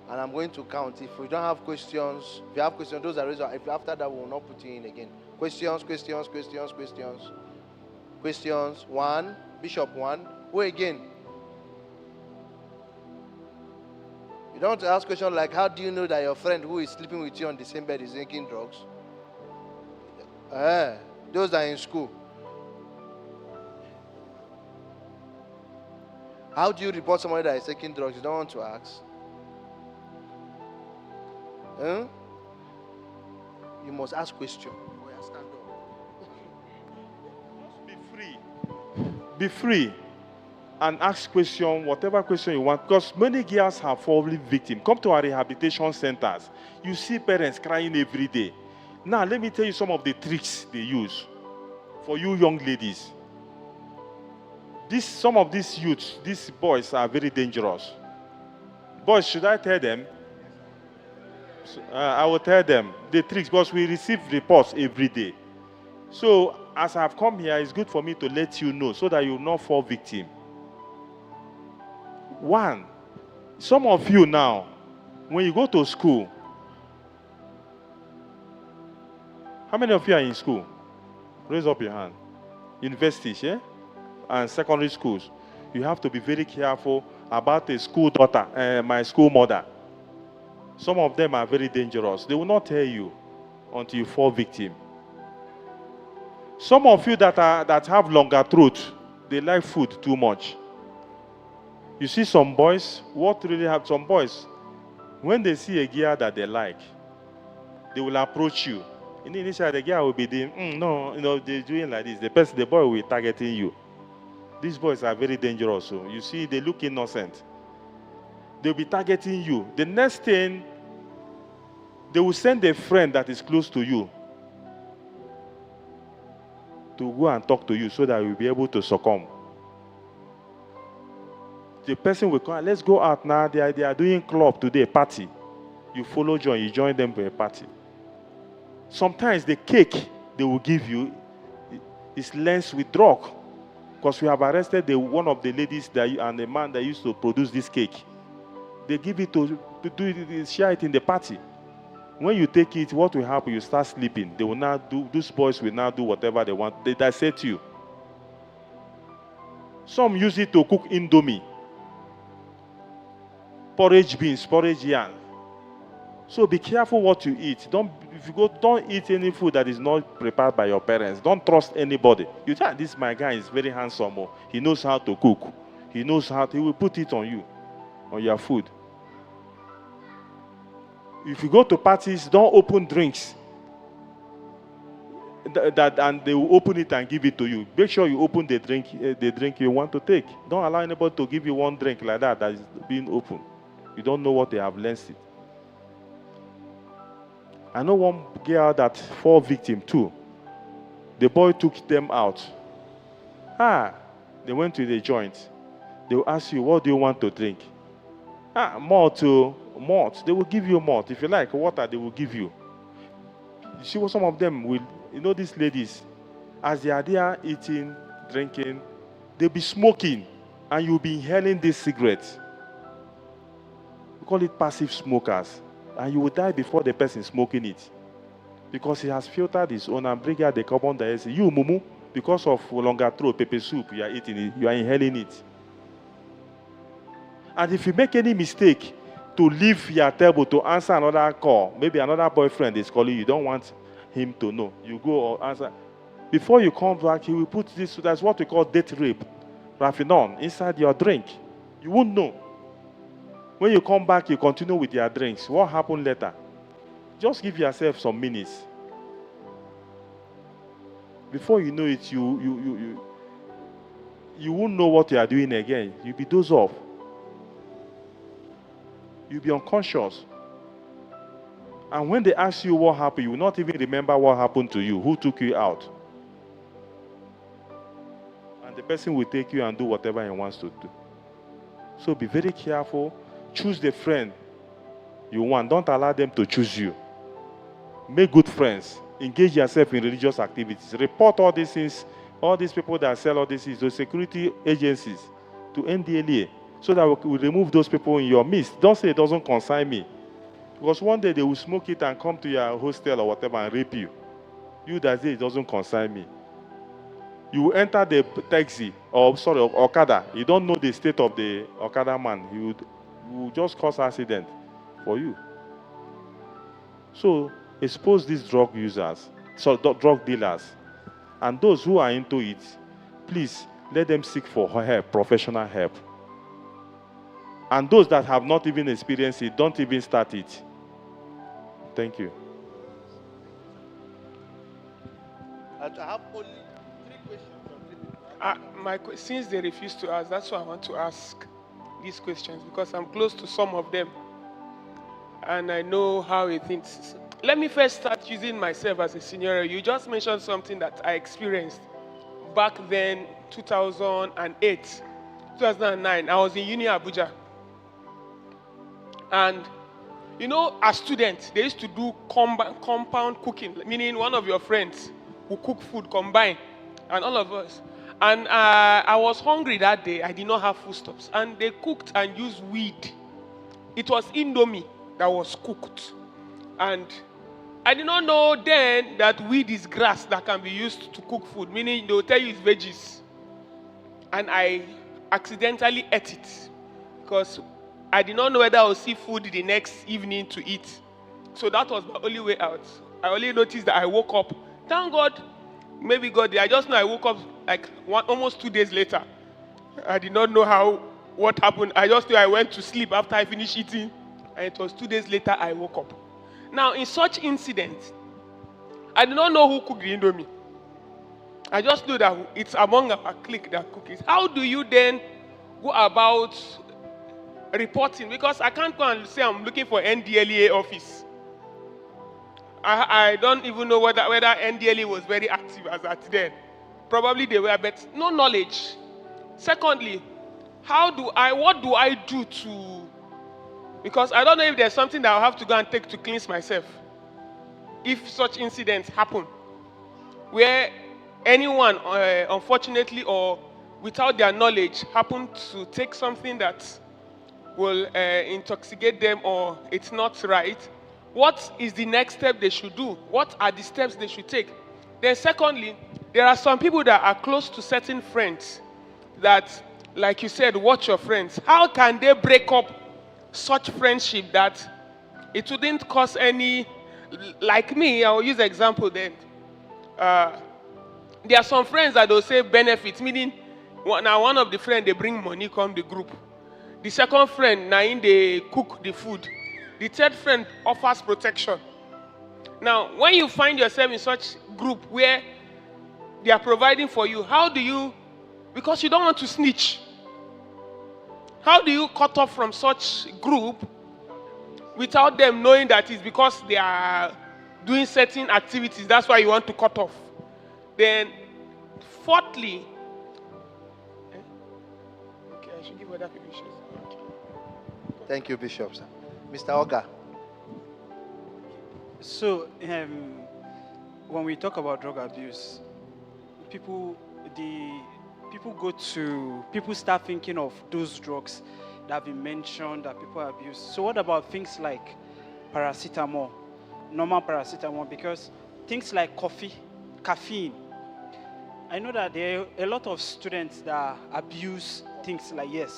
And I'm going to count. If we don't have questions, if you have questions, those are raised. If after that, we will not put you in again. Questions. Questions. One. Bishop, one. Who again? You don't want to ask questions like, how do you know that your friend who is sleeping with you on the same bed is taking drugs? Those are in school. How do you report somebody that is taking drugs? You don't want to ask? You must ask questions. Stand up. Be free. Be free. And ask question, whatever question you want, because many girls have fallen victim. Come to our rehabilitation centers. You see parents crying every day. Now, let me tell you some of the tricks they use for you young ladies. Some of these youths, these boys are very dangerous. Boys, should I tell them? I will tell them the tricks, because we receive reports every day. So, as I have come here, it's good for me to let you know so that you will not fall victim. One, some of you now, when you go to school, how many of you are in school? Raise up your hand. Universities, yeah? And secondary schools. You have to be very careful about a school daughter, my school mother. Some of them are very dangerous. They will not tell you until you fall victim. Some of you that have longer throat, they like food too much. You see some boys, some boys, when they see a girl that they like, they will approach you. Initially, the girl will be doing, they're doing like this. The boy will be targeting you. These boys are very dangerous. So you see, they look innocent. They'll be targeting you. The next thing, they will send a friend that is close to you to go and talk to you so that you'll be able to succumb. The person will come, let's go out now. They are doing club today, party. You follow join, you join them for a party. Sometimes the cake they will give you is laced with drug. Because we have arrested one of the ladies and the man that used to produce this cake. They give it to share it in the party. When you take it, what will happen? You start sleeping. They will now those boys will now do whatever they want. They dissect you. Some use it to cook indomie, porridge beans, porridge yam. So be careful what you eat. Don't eat any food that is not prepared by your parents. Don't trust anybody. You think this my guy is very handsome. He knows how to cook. He will put it on you, on your food. If you go to parties, don't open drinks. And they will open it and give it to you. Make sure you open the drink you want to take. Don't allow anybody to give you one drink like that is being opened. You don't know what they have laced it. I know one girl that fall victim too. The boy took them out. They went to the joint. They will ask you, what do you want to drink? Malt. They will give you malt. If you like water, they will give you. You see what some of them will, these ladies, as they are there eating, drinking, they'll be smoking and you'll be inhaling these cigarettes. We call it passive smokers. And you will die before the person smoking it. Because he has filtered his own and bring out the carbon dioxide. You, mumu, because of longer throat, pepper soup, you are eating it, you are inhaling it. And if you make any mistake to leave your table to answer another call, maybe another boyfriend is calling you, don't want him to know. You go or answer. Before you come back, he will put this, that's what we call date rape, Raffinon, inside your drink. You won't know. When you come back, you continue with your drinks. What happened later? Just give yourself some minutes. Before you know it, you won't know what you are doing again. You'll be dozed off. You'll be unconscious. And when they ask you what happened, you will not even remember what happened to you, who took you out. And the person will take you and do whatever he wants to do. So be very careful. Choose the friend you want. Don't allow them to choose you. Make good friends. Engage yourself in religious activities. Report all these things, all these people that sell all these things, those security agencies, to NDLA, so that we will remove those people in your midst. Don't say it doesn't concern me. Because one day they will smoke it and come to your hostel or whatever and rape you. You that say it doesn't concern me. You will enter the taxi, Okada. You don't know the state of the Okada man. You will just cause accident for you. So expose these drug users, drug dealers, and those who are into it, please let them seek for help, professional help. And those that have not even experienced it, don't even start it. Thank you. I have only 3 questions. Since they refuse to ask, that's why I want to ask these questions, because I'm close to some of them and I know how it thinks. Let me first start using myself as a scenario. You just mentioned something that I experienced back then, 2008, 2009. I was in Uni Abuja. And, as students, they used to do compound cooking, meaning one of your friends who cook food combined, and all of us. And I was hungry that day. I did not have foodstuffs. And they cooked and used weed. It was indomie that was cooked. And I did not know then that weed is grass that can be used to cook food, meaning they will tell you it's veggies. And I accidentally ate it because I did not know whether I would see food the next evening to eat. So that was my only way out. I only noticed that I woke up. Thank God, maybe God did. I just know I woke up like almost 2 days later. I did not know what happened. I just knew I went to sleep after I finished eating. And it was 2 days later I woke up. Now, in such incidents, I did not know who cooked the indomie. I just knew that it's among our clique that cook it. How do you then go about reporting? Because I can't go and say I'm looking for NDLEA office. I don't even know whether NDLEA was very active as at then. Probably they were, but no knowledge. Secondly, what do I do to, because I don't know if there's something that I'll have to go and take to cleanse myself. If such incidents happen, where anyone, unfortunately or without their knowledge, happen to take something that will intoxicate them or it's not right, what is the next step they should do? What are the steps they should take? Then secondly, there are some people that are close to certain friends that, like you said, watch your friends. How can they break up such friendship that it wouldn't cause any, like me, I'll use example then. There are some friends that will say benefits, meaning now one of the friends, they bring money come the group. The second friend, now in they cook the food. The third friend offers protection. Now, when you find yourself in such group where they are providing for you, how do you, because you don't want to snitch, how do you cut off from such group without them knowing that it's because they are doing certain activities, that's why you want to cut off? Then, fourthly, okay, I should give other people shoes. Okay. Thank you, Bishop, sir. Mr. Oga. So, when we talk about drug abuse, people start thinking of those drugs that have been mentioned that people abuse. So what about things like paracetamol, normal paracetamol? Because things like caffeine, I know that there are a lot of students that abuse things like,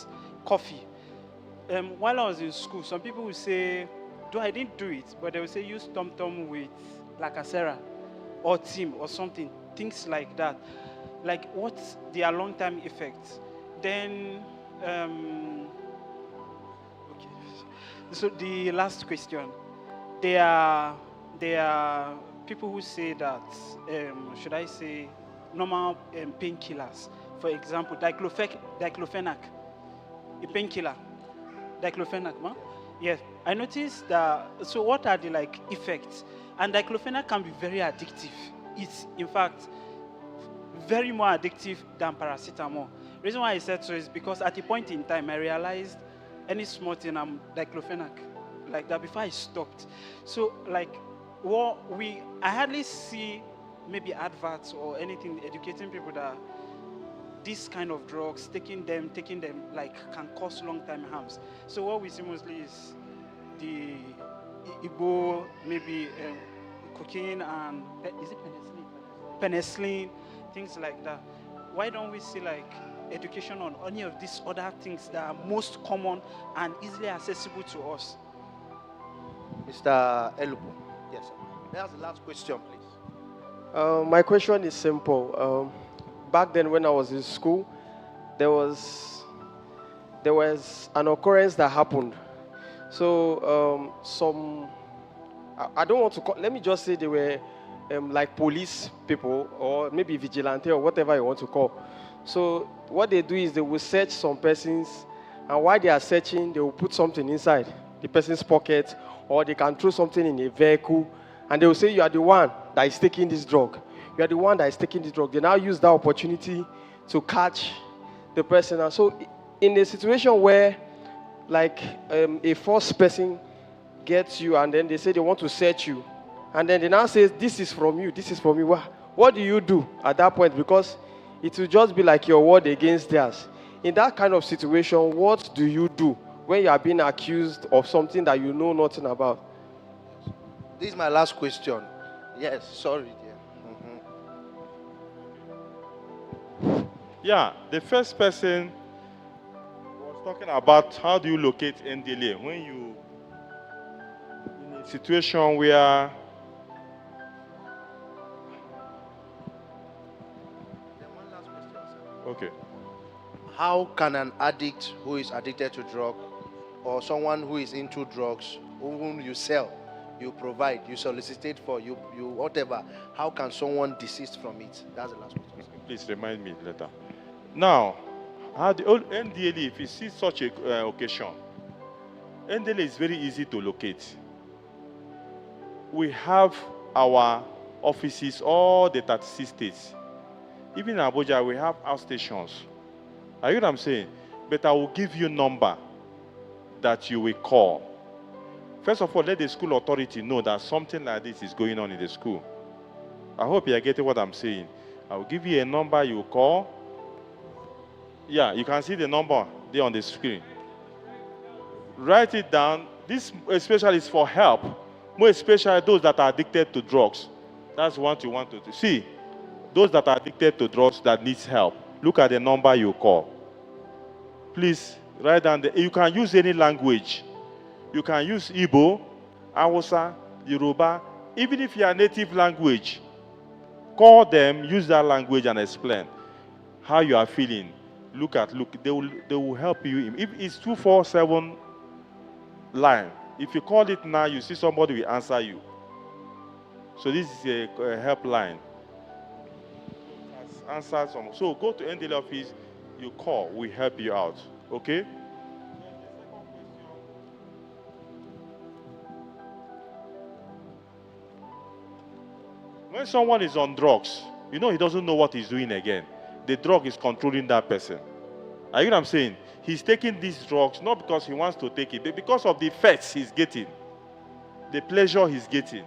coffee. While I was in school, some people would say, I didn't do it, but they would say use Tom with Lacacera or Tim or something, things like that. Like, what's their long-term effects? Then, okay. So the last question, there are people who say that, should I say, normal painkillers. For example, diclofenac, a painkiller. Diclofenac, ma? Yes, I noticed that. So what are the effects? And diclofenac can be very addictive. It's, in fact, very more addictive than paracetamol. The reason why I said so is because at a point in time, I realized any small thing, I'm diclofenac, like that, before I stopped. So, I hardly see maybe adverts or anything educating people that this kind of drugs, taking them, can cause long-term harms. So what we see mostly is the Igbo, maybe cocaine and, is it penicillin, things like that. Why don't we see education on any of these other things that are most common and easily accessible to us? Mr. Elupo. Yes, sir. That's the last question, please. My question is simple. Back then when I was in school, there was an occurrence that happened. So I don't want to call, let me just say they were like police people or maybe vigilante or whatever you want to call. So what they do is they will search some persons, and while they are searching, they will put something inside the person's pocket, or they can throw something in a vehicle, and they will say, you are the one that is taking this drug. You are the one that is taking this drug. They now use that opportunity to catch the person. And so in a situation where a first person gets you and then they say they want to search you, and then they now say, this is from you, this is from you. What do you do at that point? Because it will just be like your word against theirs. In that kind of situation, what do you do when you are being accused of something that you know nothing about? This is my last question. Yes, sorry, dear. Yeah, the first person was talking about how do you locate NDLA when you in a situation where okay. How can an addict who is addicted to drug or someone who is into drugs, whom you sell, you provide, you solicitate for, you whatever, how can someone desist from it? That's the last question. Please remind me later. Now, how the old NDLA, if you see such a occasion, NDLA is very easy to locate. We have our offices, all the 36 states. Even in Abuja, we have outstations. Are you what I'm saying? But I will give you a number that you will call. First of all, let the school authority know that something like this is going on in the school. I hope you are getting what I'm saying. I will give you a number you call. Yeah, you can see the number there on the screen. Write it down. This especially is for help. More especially those that are addicted to drugs. That's what you want to do. See, those that are addicted to drugs that needs help. Look at the number you call. Please write down. You can use any language. You can use Igbo, Hausa, Yoruba. Even if you are native language, call them, use that language and explain how you are feeling. Look, they will help you. If it's 247 line, if you call it now, you see somebody will answer you. So this is a helpline. Answer some. So go to NDL office, you call, we help you out. Okay? When someone is on drugs, you know he doesn't know what he's doing again. The drug is controlling that person. Are you know what I'm saying? He's taking these drugs not because he wants to take it, but because of the effects he's getting, the pleasure he's getting.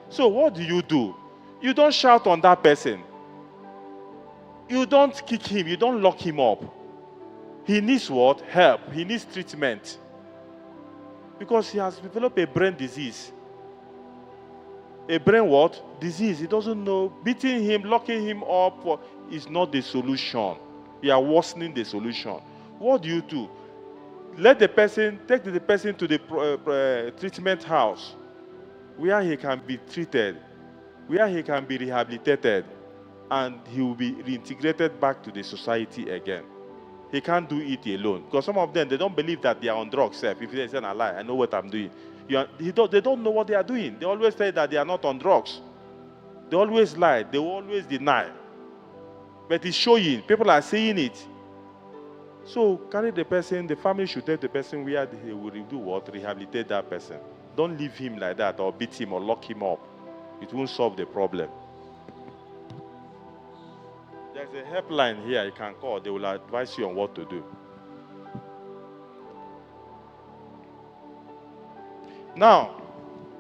So what do? You don't shout on that person. You don't kick him. You don't lock him up. He needs what? Help. He needs treatment. Because he has developed a brain disease. A brain what? Disease. He doesn't know. Beating him, locking him up is not the solution. You are worsening the solution. What do? Let the person, take the person to the treatment house where he can be treated, where he can be rehabilitated, and he will be reintegrated back to the society again. He can't do it alone. Because some of them, they don't believe that they are on drugs. If they say, I lie, I know what I'm doing. They don't know what they are doing. They always say that they are not on drugs. They always lie. They always deny. But it's showing. People are seeing it. So carry the person. The family should take the person where they will do what? Rehabilitate that person. Don't leave him like that or beat him or lock him up. It won't solve the problem. There's a helpline here you can call. They will advise you on what to do. Now,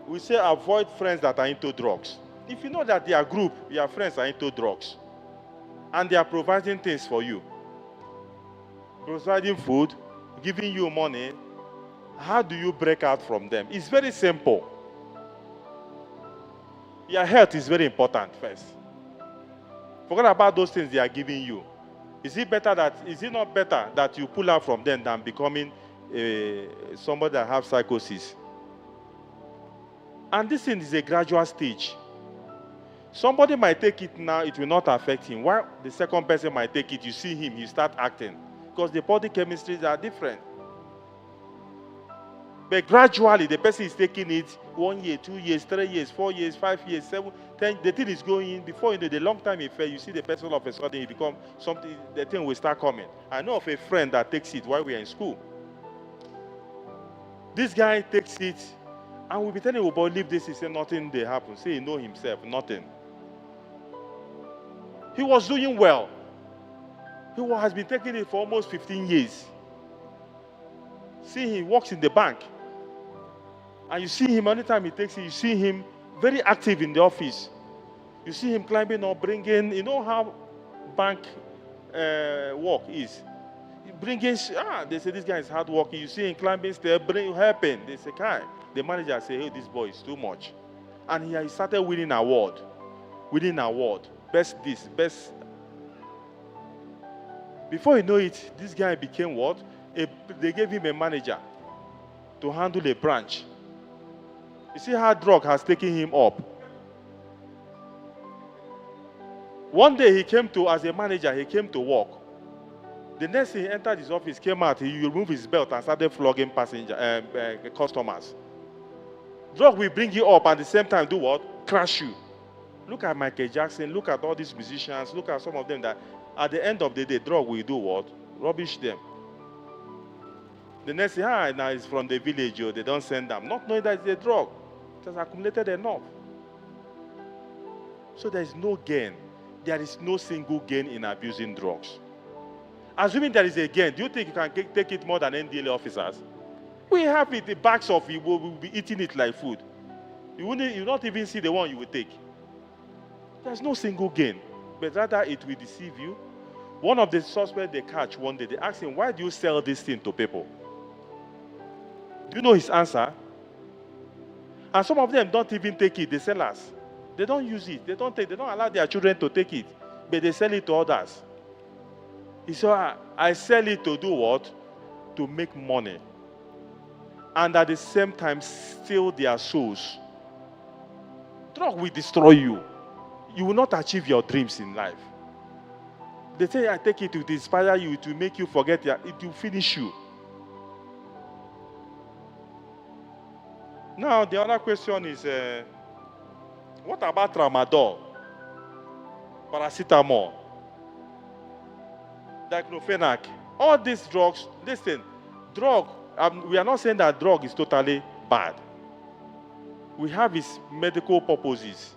we say avoid friends that are into drugs. If you know that their group, your friends are into drugs, and they are providing things for you, providing food, giving you money, how do you break out from them? It's very simple. Your health is very important first. Forget about those things they are giving you. Is it not better that you pull out from them than becoming somebody that has psychosis? And this thing is a gradual stage. Somebody might take it now, it will not affect him. While the second person might take it, you see him, he start acting. Because the body chemistries are different. But gradually, the person is taking it 1 year, 2 years, 3 years, 4 years, 5 years, 7, 10. The thing is going in. Before you know, the long time effect, you see the person all of a sudden, he become something, the thing will start coming. I know of a friend that takes it while we are in school. This guy takes it, and we'll be telling him about leave this, he said nothing they happen. Say he know himself, nothing. He was doing well. He has been taking it for almost 15 years. See, he works in the bank. And you see him, anytime he takes it, you see him very active in the office. You see him climbing or bringing, you know how bank work is. Bringing, they say this guy is hardworking. You see him climbing stairs, helping. They say, Kai. The manager say, hey, this boy is too much. And he started winning award. Best this, best. Before you know it, this guy became what? They gave him a manager to handle a branch. You see how drug has taken him up. One day he came to, as a manager, he came to work. The next thing he entered his office, came out, he removed his belt and started flogging customers. Drug will bring you up and at the same time do what? Crash you. Look at Michael Jackson, look at all these musicians, look at some of them that at the end of the day, drug will do what? Rubbish them. The next thing, now it's from the village, or they don't send them. Not knowing that it's a drug. It has accumulated enough. So there is no gain. there is no single gain in abusing drugs. Assuming there is a gain, do you think you can take it more than NDLA officers? We have it, the bags of it, we'll be eating it like food. You will not even see the one you will take. There's no single gain, but rather it will deceive you. One of the suspects they catch one day, they ask him, why do you sell this thing to people? Do you know his answer? And some of them don't even take it, the sellers. They don't use it. They don't allow their children to take it, but they sell it to others. He said, I sell it to do what? To make money. And at the same time, steal their souls. Drug will destroy you. You will not achieve your dreams in life. They say, I take it to inspire you, to make you forget, it will finish you. Now, the other question is, what about tramadol, paracetamol, diclofenac? All these drugs, listen, we are not saying that drug is totally bad. We have its medical purposes,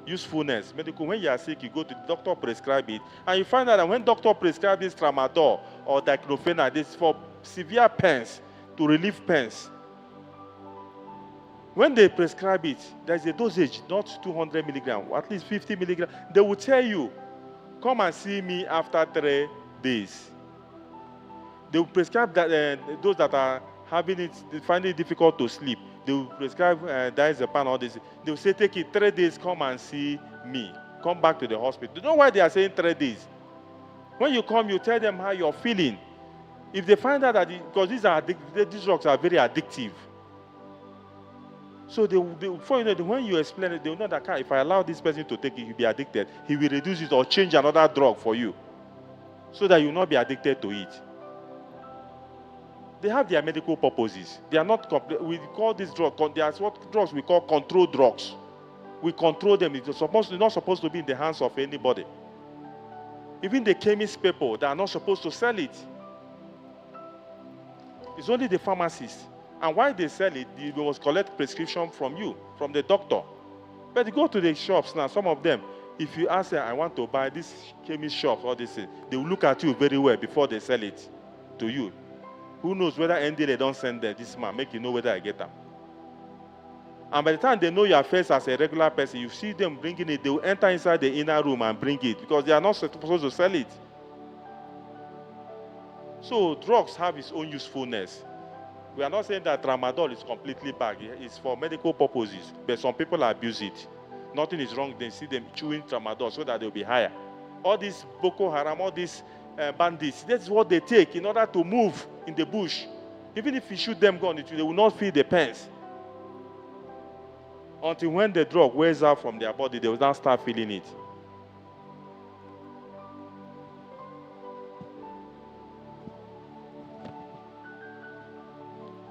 usefulness. Medical, when you are sick, you go to the doctor, prescribe it, and you find out that when doctor prescribes this tramadol or diclofenac, this is for severe pains, to relieve pains. When they prescribe it, there's a dosage, not 200 milligrams, at least 50 milligrams. They will tell you, come and see me after 3 days. They will prescribe that, those that are having it, finding it difficult to sleep. They will prescribe diazepam, all this. They will say, take it 3 days, come and see me. Come back to the hospital. You know why they are saying 3 days? When you come, you tell them how you're feeling. If they find out that, because these drugs are very addictive. So before you know it, when you explain it, they will know that if I allow this person to take it, he'll be addicted. He will reduce it or change another drug for you, so that you will not be addicted to it. They have their medical purposes. They are not we call this drug. They are what drugs we call control drugs. We control them. It's not supposed to be in the hands of anybody. Even the chemist people, they are not supposed to sell it. It's only the pharmacists. And why they sell it, they must collect prescription from you, from the doctor. But you go to the shops now, some of them, if you ask them, I want to buy this chemist shop or this, they will look at you very well before they sell it to you. Who knows whether they don't send them, this man, make you know whether I get them. And by the time they know your face as a regular person, you see them bringing it, they will enter inside the inner room and bring it because they are not supposed to sell it. So drugs have its own usefulness. We are not saying that tramadol is completely bad. It's for medical purposes, but some people abuse it. Nothing is wrong. They see them chewing tramadol so that they'll be higher. All these Boko Haram, all these bandits, that's what they take in order to move in the bush. Even if you shoot them gun, they will not feel the pains. Until when the drug wears out from their body, they will now start feeling it.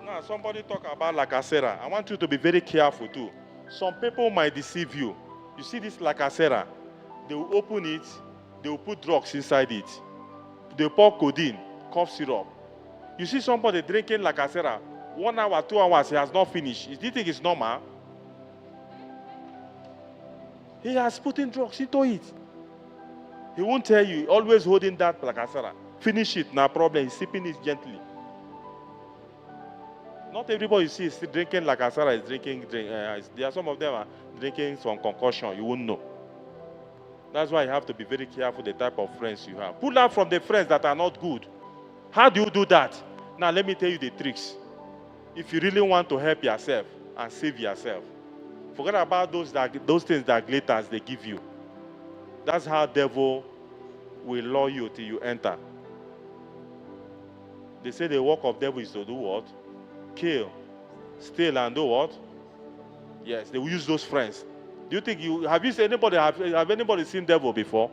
Now, somebody talk about lacacera. I want you to be very careful too. Some people might deceive you. You see this lacacera, they will open it, they will put drugs inside it. They pour codeine, cough syrup. You see somebody drinking lacacera, 1 hour, 2 hours, he has not finished. Do you think it's normal? He has put in drugs into it. He won't tell you, always holding that lacacera. Finish it, no problem. He's sipping it gently. Not everybody you see is still drinking lacacera is drinking. There are some of them are drinking some concoction. You won't know. That's why you have to be very careful the type of friends you have. Pull out from the friends that are not good. How do you do that? Now let me tell you the tricks. If you really want to help yourself and save yourself, forget about those things that glitters they give you. That's how devil will lure you till you enter. They say the work of devil is to do what? Kill, steal, and do what? Yes, they will use those friends. Do you think have you seen anybody have anybody seen devil before?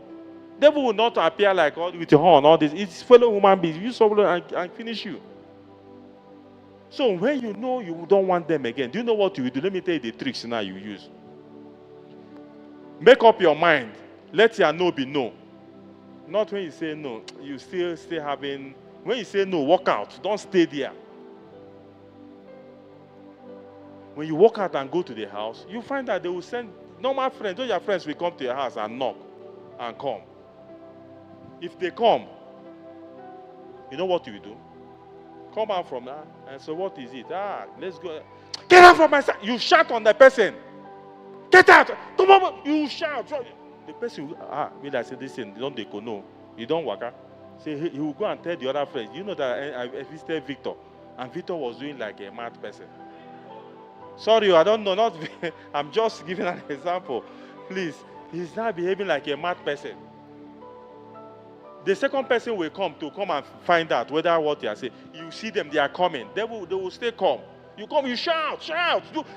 Devil will not appear like with your horn, all this. It's fellow human beings. You someone and finish you. So when you know you don't want them again, do you know what you will do? Let me tell you the tricks now you use. Make up your mind. Let your no be no. Not when you say no, you still having. When you say no, walk out. Don't stay there. When you walk out and go to the house, you find that they will send normal friends. Those your friends will come to your house and knock. and come. If they come, you know what you do? Come out from that and say, what is it? Let's go. Get out from my side. You shout on the person. Get out. Come on. You shout. The person will, I say, listen, don't they go? No. You don't work out. Say, he will go and tell the other friends. You know that I visited Victor. And Victor was doing like a mad person. Sorry, I don't know. Not. I'm just giving an example. Please. He's not behaving like a mad person. The second person will come and find out whether what they are saying. You see them, they are coming. They will stay calm. You come, you shout,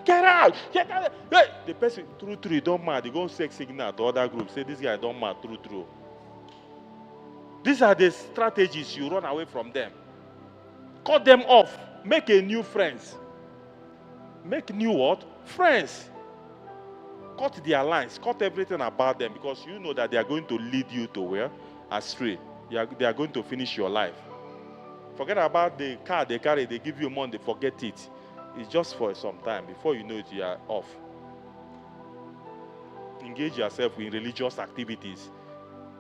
get out. Hey, the person, true, don't mad. They go sex signal to other groups. Say, this guy don't mad, true. These are the strategies you run away from them. Cut them off. Make a new friends. Make new what? Friends. Cut their lines. Cut everything about them because you know that they are going to lead you to where? Astray. They are going to finish your life. Forget about the car they carry. They give you money. Forget it. It's just for some time. Before you know it, you are off. Engage yourself in religious activities,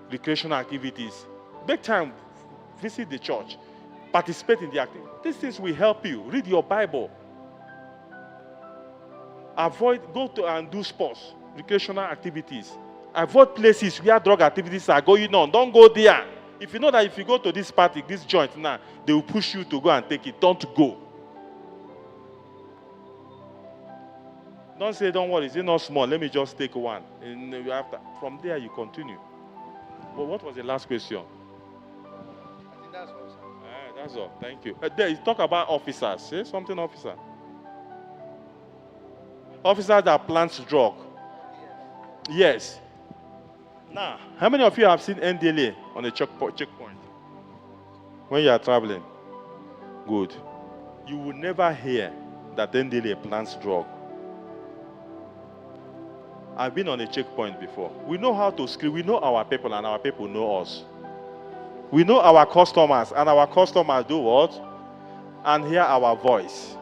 recreational activities. Make time. Visit the church. Participate in the activity. These things will help you. Read your Bible. Go to and do sports, recreational activities. Avoid places where drug activities are going on. Don't go there. If you know that if you go to this party, this joint now, they will push you to go and take it. Don't go. Don't say, don't worry, it's not small. Let me just take one. And from there, you continue. Well, what was the last question? I think that's all, sir. That's all. Thank you. There, talk about officers. Say something, officer. Officers that plant drug. Yes. Now, how many of you have seen NDLA on a checkpoint? When you are traveling? Good. You will never hear that NDLA plants drug. I've been on a checkpoint before. We know how to screen. We know our people and our people know us. We know our customers and our customers do what? And hear our voice.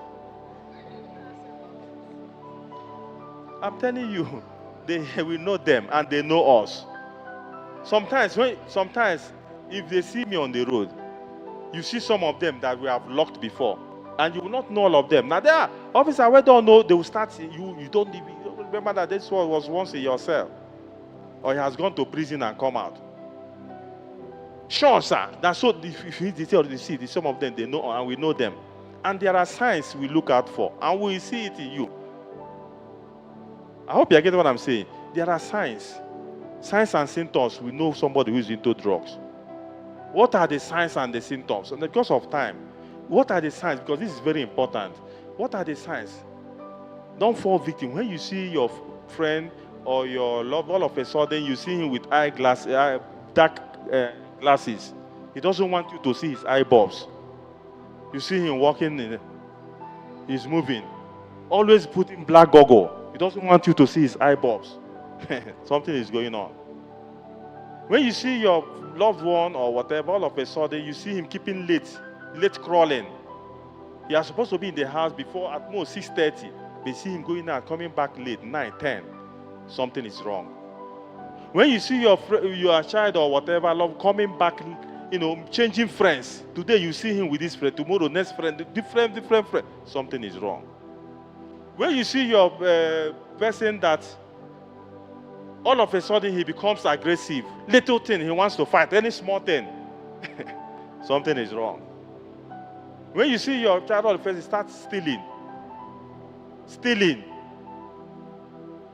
I'm telling you, we know them and they know us. Sometimes, if they see me on the road, you see some of them that we have locked before, and you will not know all of them. Now, there are officers we don't know. They will start. You don't even remember that this one was once in your cell, or he has gone to prison and come out. Sure, sir. That's so. If you see, some of them they know, and we know them, and there are signs we look out for, and we see it in you. I hope you get what I'm saying. There are signs and symptoms. We know somebody who is into drugs. What are the signs and the symptoms? And because of time, what are the signs? Because this is very important. What are the signs? Don't fall victim. When you see your friend or your love, all of a sudden you see him with dark glasses. He doesn't want you to see his eyeballs. You see him walking, he's moving. Always putting black goggle. He doesn't want you to see his eyeballs. Something is going on. When you see your loved one or whatever, all of a sudden you see him keeping late crawling. He is supposed to be in the house before at most 6:30. They see him going out, coming back late, 9, 10. Something is wrong. When you see your child or whatever, love coming back, changing friends. Today you see him with this friend, tomorrow next friend, different friend. Something is wrong. When you see your person that all of a sudden he becomes aggressive, little thing he wants to fight, any small thing, something is wrong. When you see your child all of a sudden start stealing.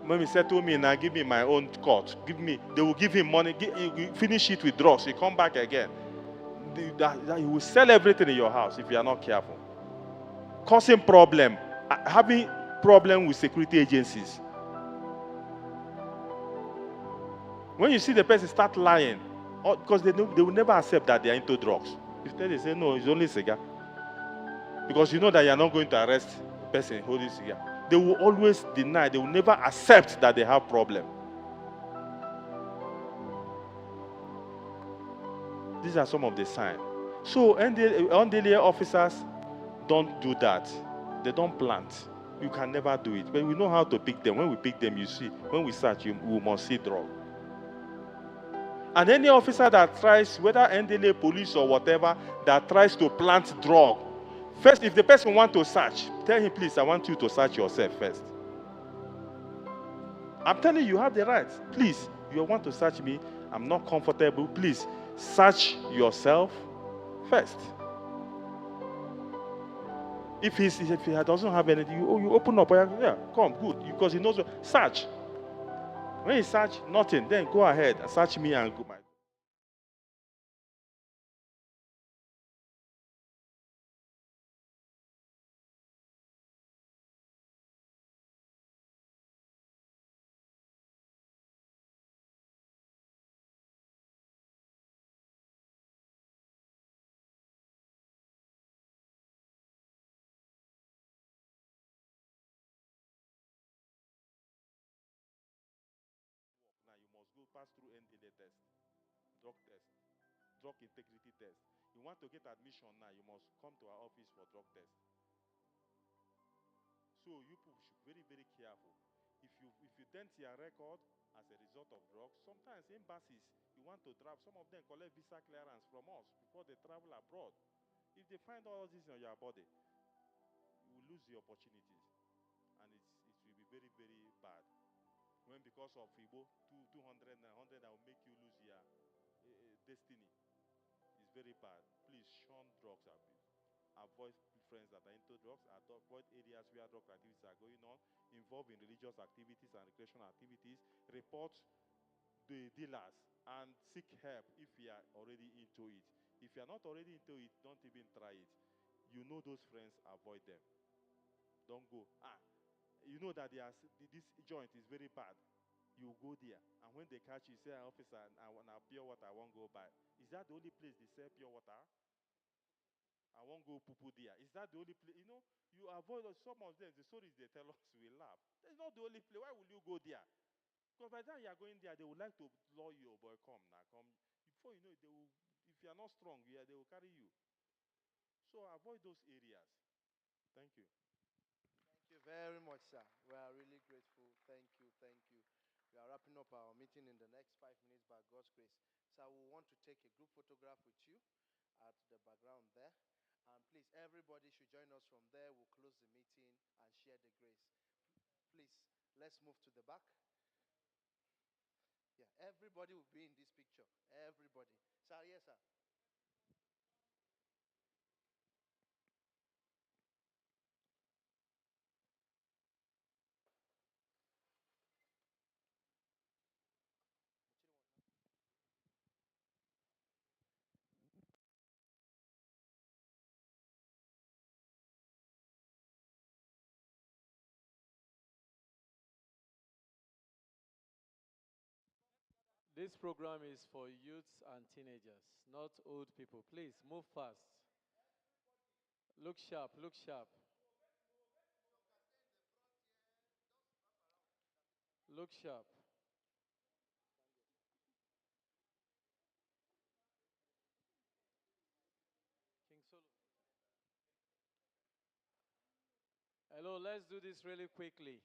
Mommy said to me, now give me my own court. They will give him money, finish it with drugs, he come back again. He will sell everything in your house if you are not careful. Causing problem, having problem with security agencies. When you see the person start lying, because they will never accept that they are into drugs. Instead they say, no, it's only cigar. Because you know that you are not going to arrest the person holding cigar. They will always deny, they will never accept that they have problem. These are some of the signs. So NDLA officers don't do that. They don't plant. You can never do it. But we know how to pick them. When we pick them, you see, when we search, we must see drug. And any officer that tries, whether NDLA police or whatever, that tries to plant drug, first, if the person want to search, tell him, please, I want you to search yourself first. I'm telling you, you have the right. Please, you want to search me, I'm not comfortable. Please, search yourself first. If he doesn't have anything, you open up. Yeah, come, good. Because he knows, search. When you search nothing, then go ahead and search me and go. Now you must go pass through NDLA test, drug integrity test. You want to get admission now, you must come to our office for drug test. So you people should be very, very careful. If you dent your record as a result of drugs, sometimes embassies, you want to travel, some of them collect visa clearance from us before they travel abroad. If they find all this on your body, you will lose the opportunities. And it will be very, very bad. When because of Igbo, 200 and 100, that will make you lose your destiny. It's very bad. Please shun drugs abuse. Avoid friends that are into drugs. Avoid areas where drug activities are going on. Involve in religious activities and recreational activities. Report the dealers and seek help if you are already into it. If you are not already into it, don't even try it. You know those friends, avoid them. Don't go. You know that this joint is very bad. You go there, and when they catch you, say, officer, I want pure water, I won't go buy. Is that the only place they sell pure water? I won't go poo there. Is that the only place? You know, you avoid some of them. The stories they tell us, we laugh. That's not the only place. Why will you go there? Because by the time you are going there, they would like to lure you, boy, come now, come. Before you know it, they will. If you are not strong, yeah, they will carry you. So avoid those areas. Thank you. Thank you very much, sir. We are really grateful. Thank you. Thank you. We are wrapping up our meeting in the next 5 minutes by God's grace. So we want to take a group photograph with you at the background there. And please, everybody should join us from there. We'll close the meeting and share the grace. Please, let's move to the back. Yeah, everybody will be in this picture. Everybody. Sir, yes, sir. This program is for youths and teenagers, not old people. Please move fast. Look sharp, look sharp. Look sharp. King Solo. Hello, let's do this really quickly.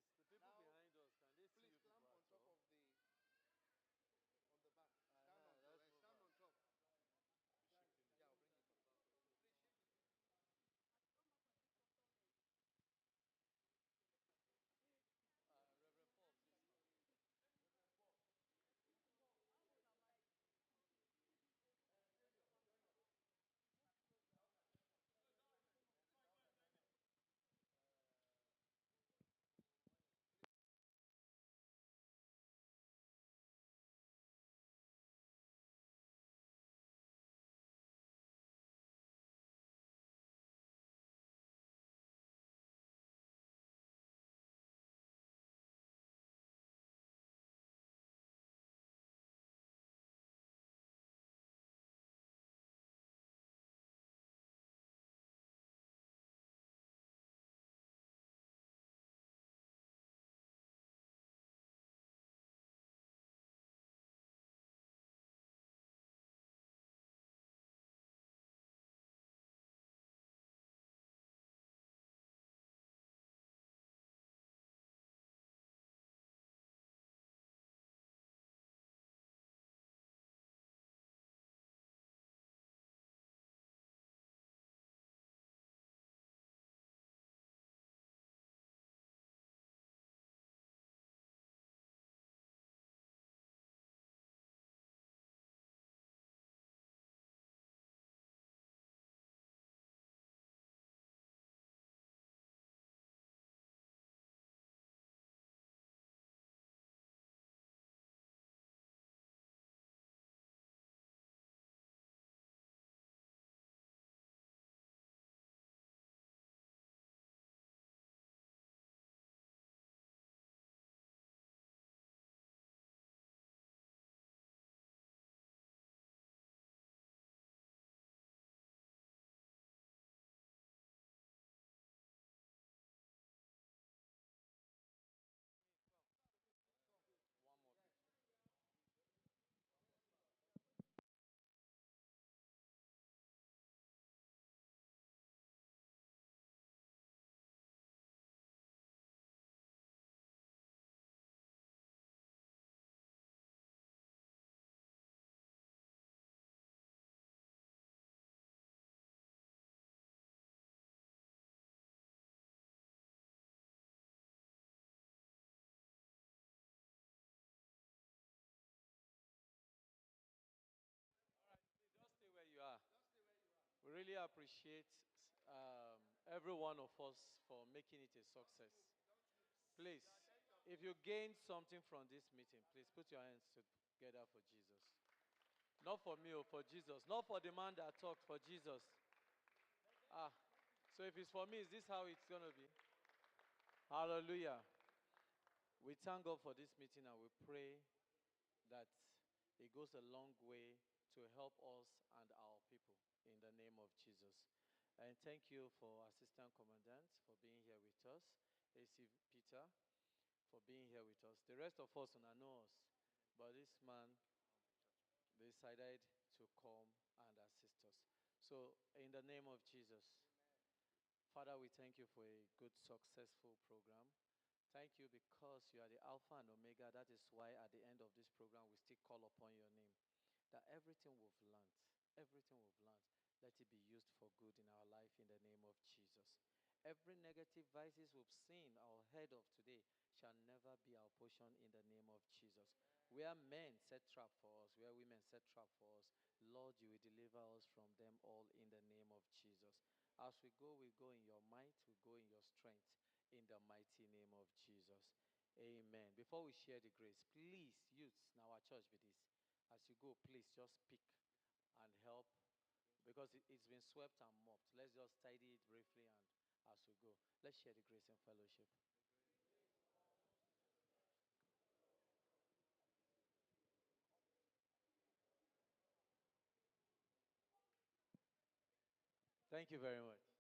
Please, the people behind us, can they see you people at all? really appreciate every one of us for making it a success. Please, if you gained something from this meeting, please put your hands together for Jesus. Not for me, for Jesus. Not for the man that talked, for Jesus. So if it's for me, is this how it's going to be? Hallelujah. We thank God for this meeting and we pray that it goes a long way to help us and our people in the name of Jesus. And thank you for Assistant Commandant for being here with us. AC Peter for being here with us. The rest of us know us, but this man decided to come and assist us. So in the name of Jesus, Father, we thank you for a good, successful program. Thank you because you are the Alpha and Omega. That is why at the end of this program, we still call upon your name. That everything we've learned, let it be used for good in our life in the name of Jesus. Every negative vices we've seen or heard of today shall never be our portion in the name of Jesus. Where men set trap for us, where women set trap for us, Lord, you will deliver us from them all in the name of Jesus. As we go in your might, we go in your strength in the mighty name of Jesus. Amen. Before we share the grace, please, youths, now our church with this. As you go, please just pick and help because it's been swept and mopped. Let's just tidy it briefly and as we go. Let's share the grace and fellowship. Thank you very much.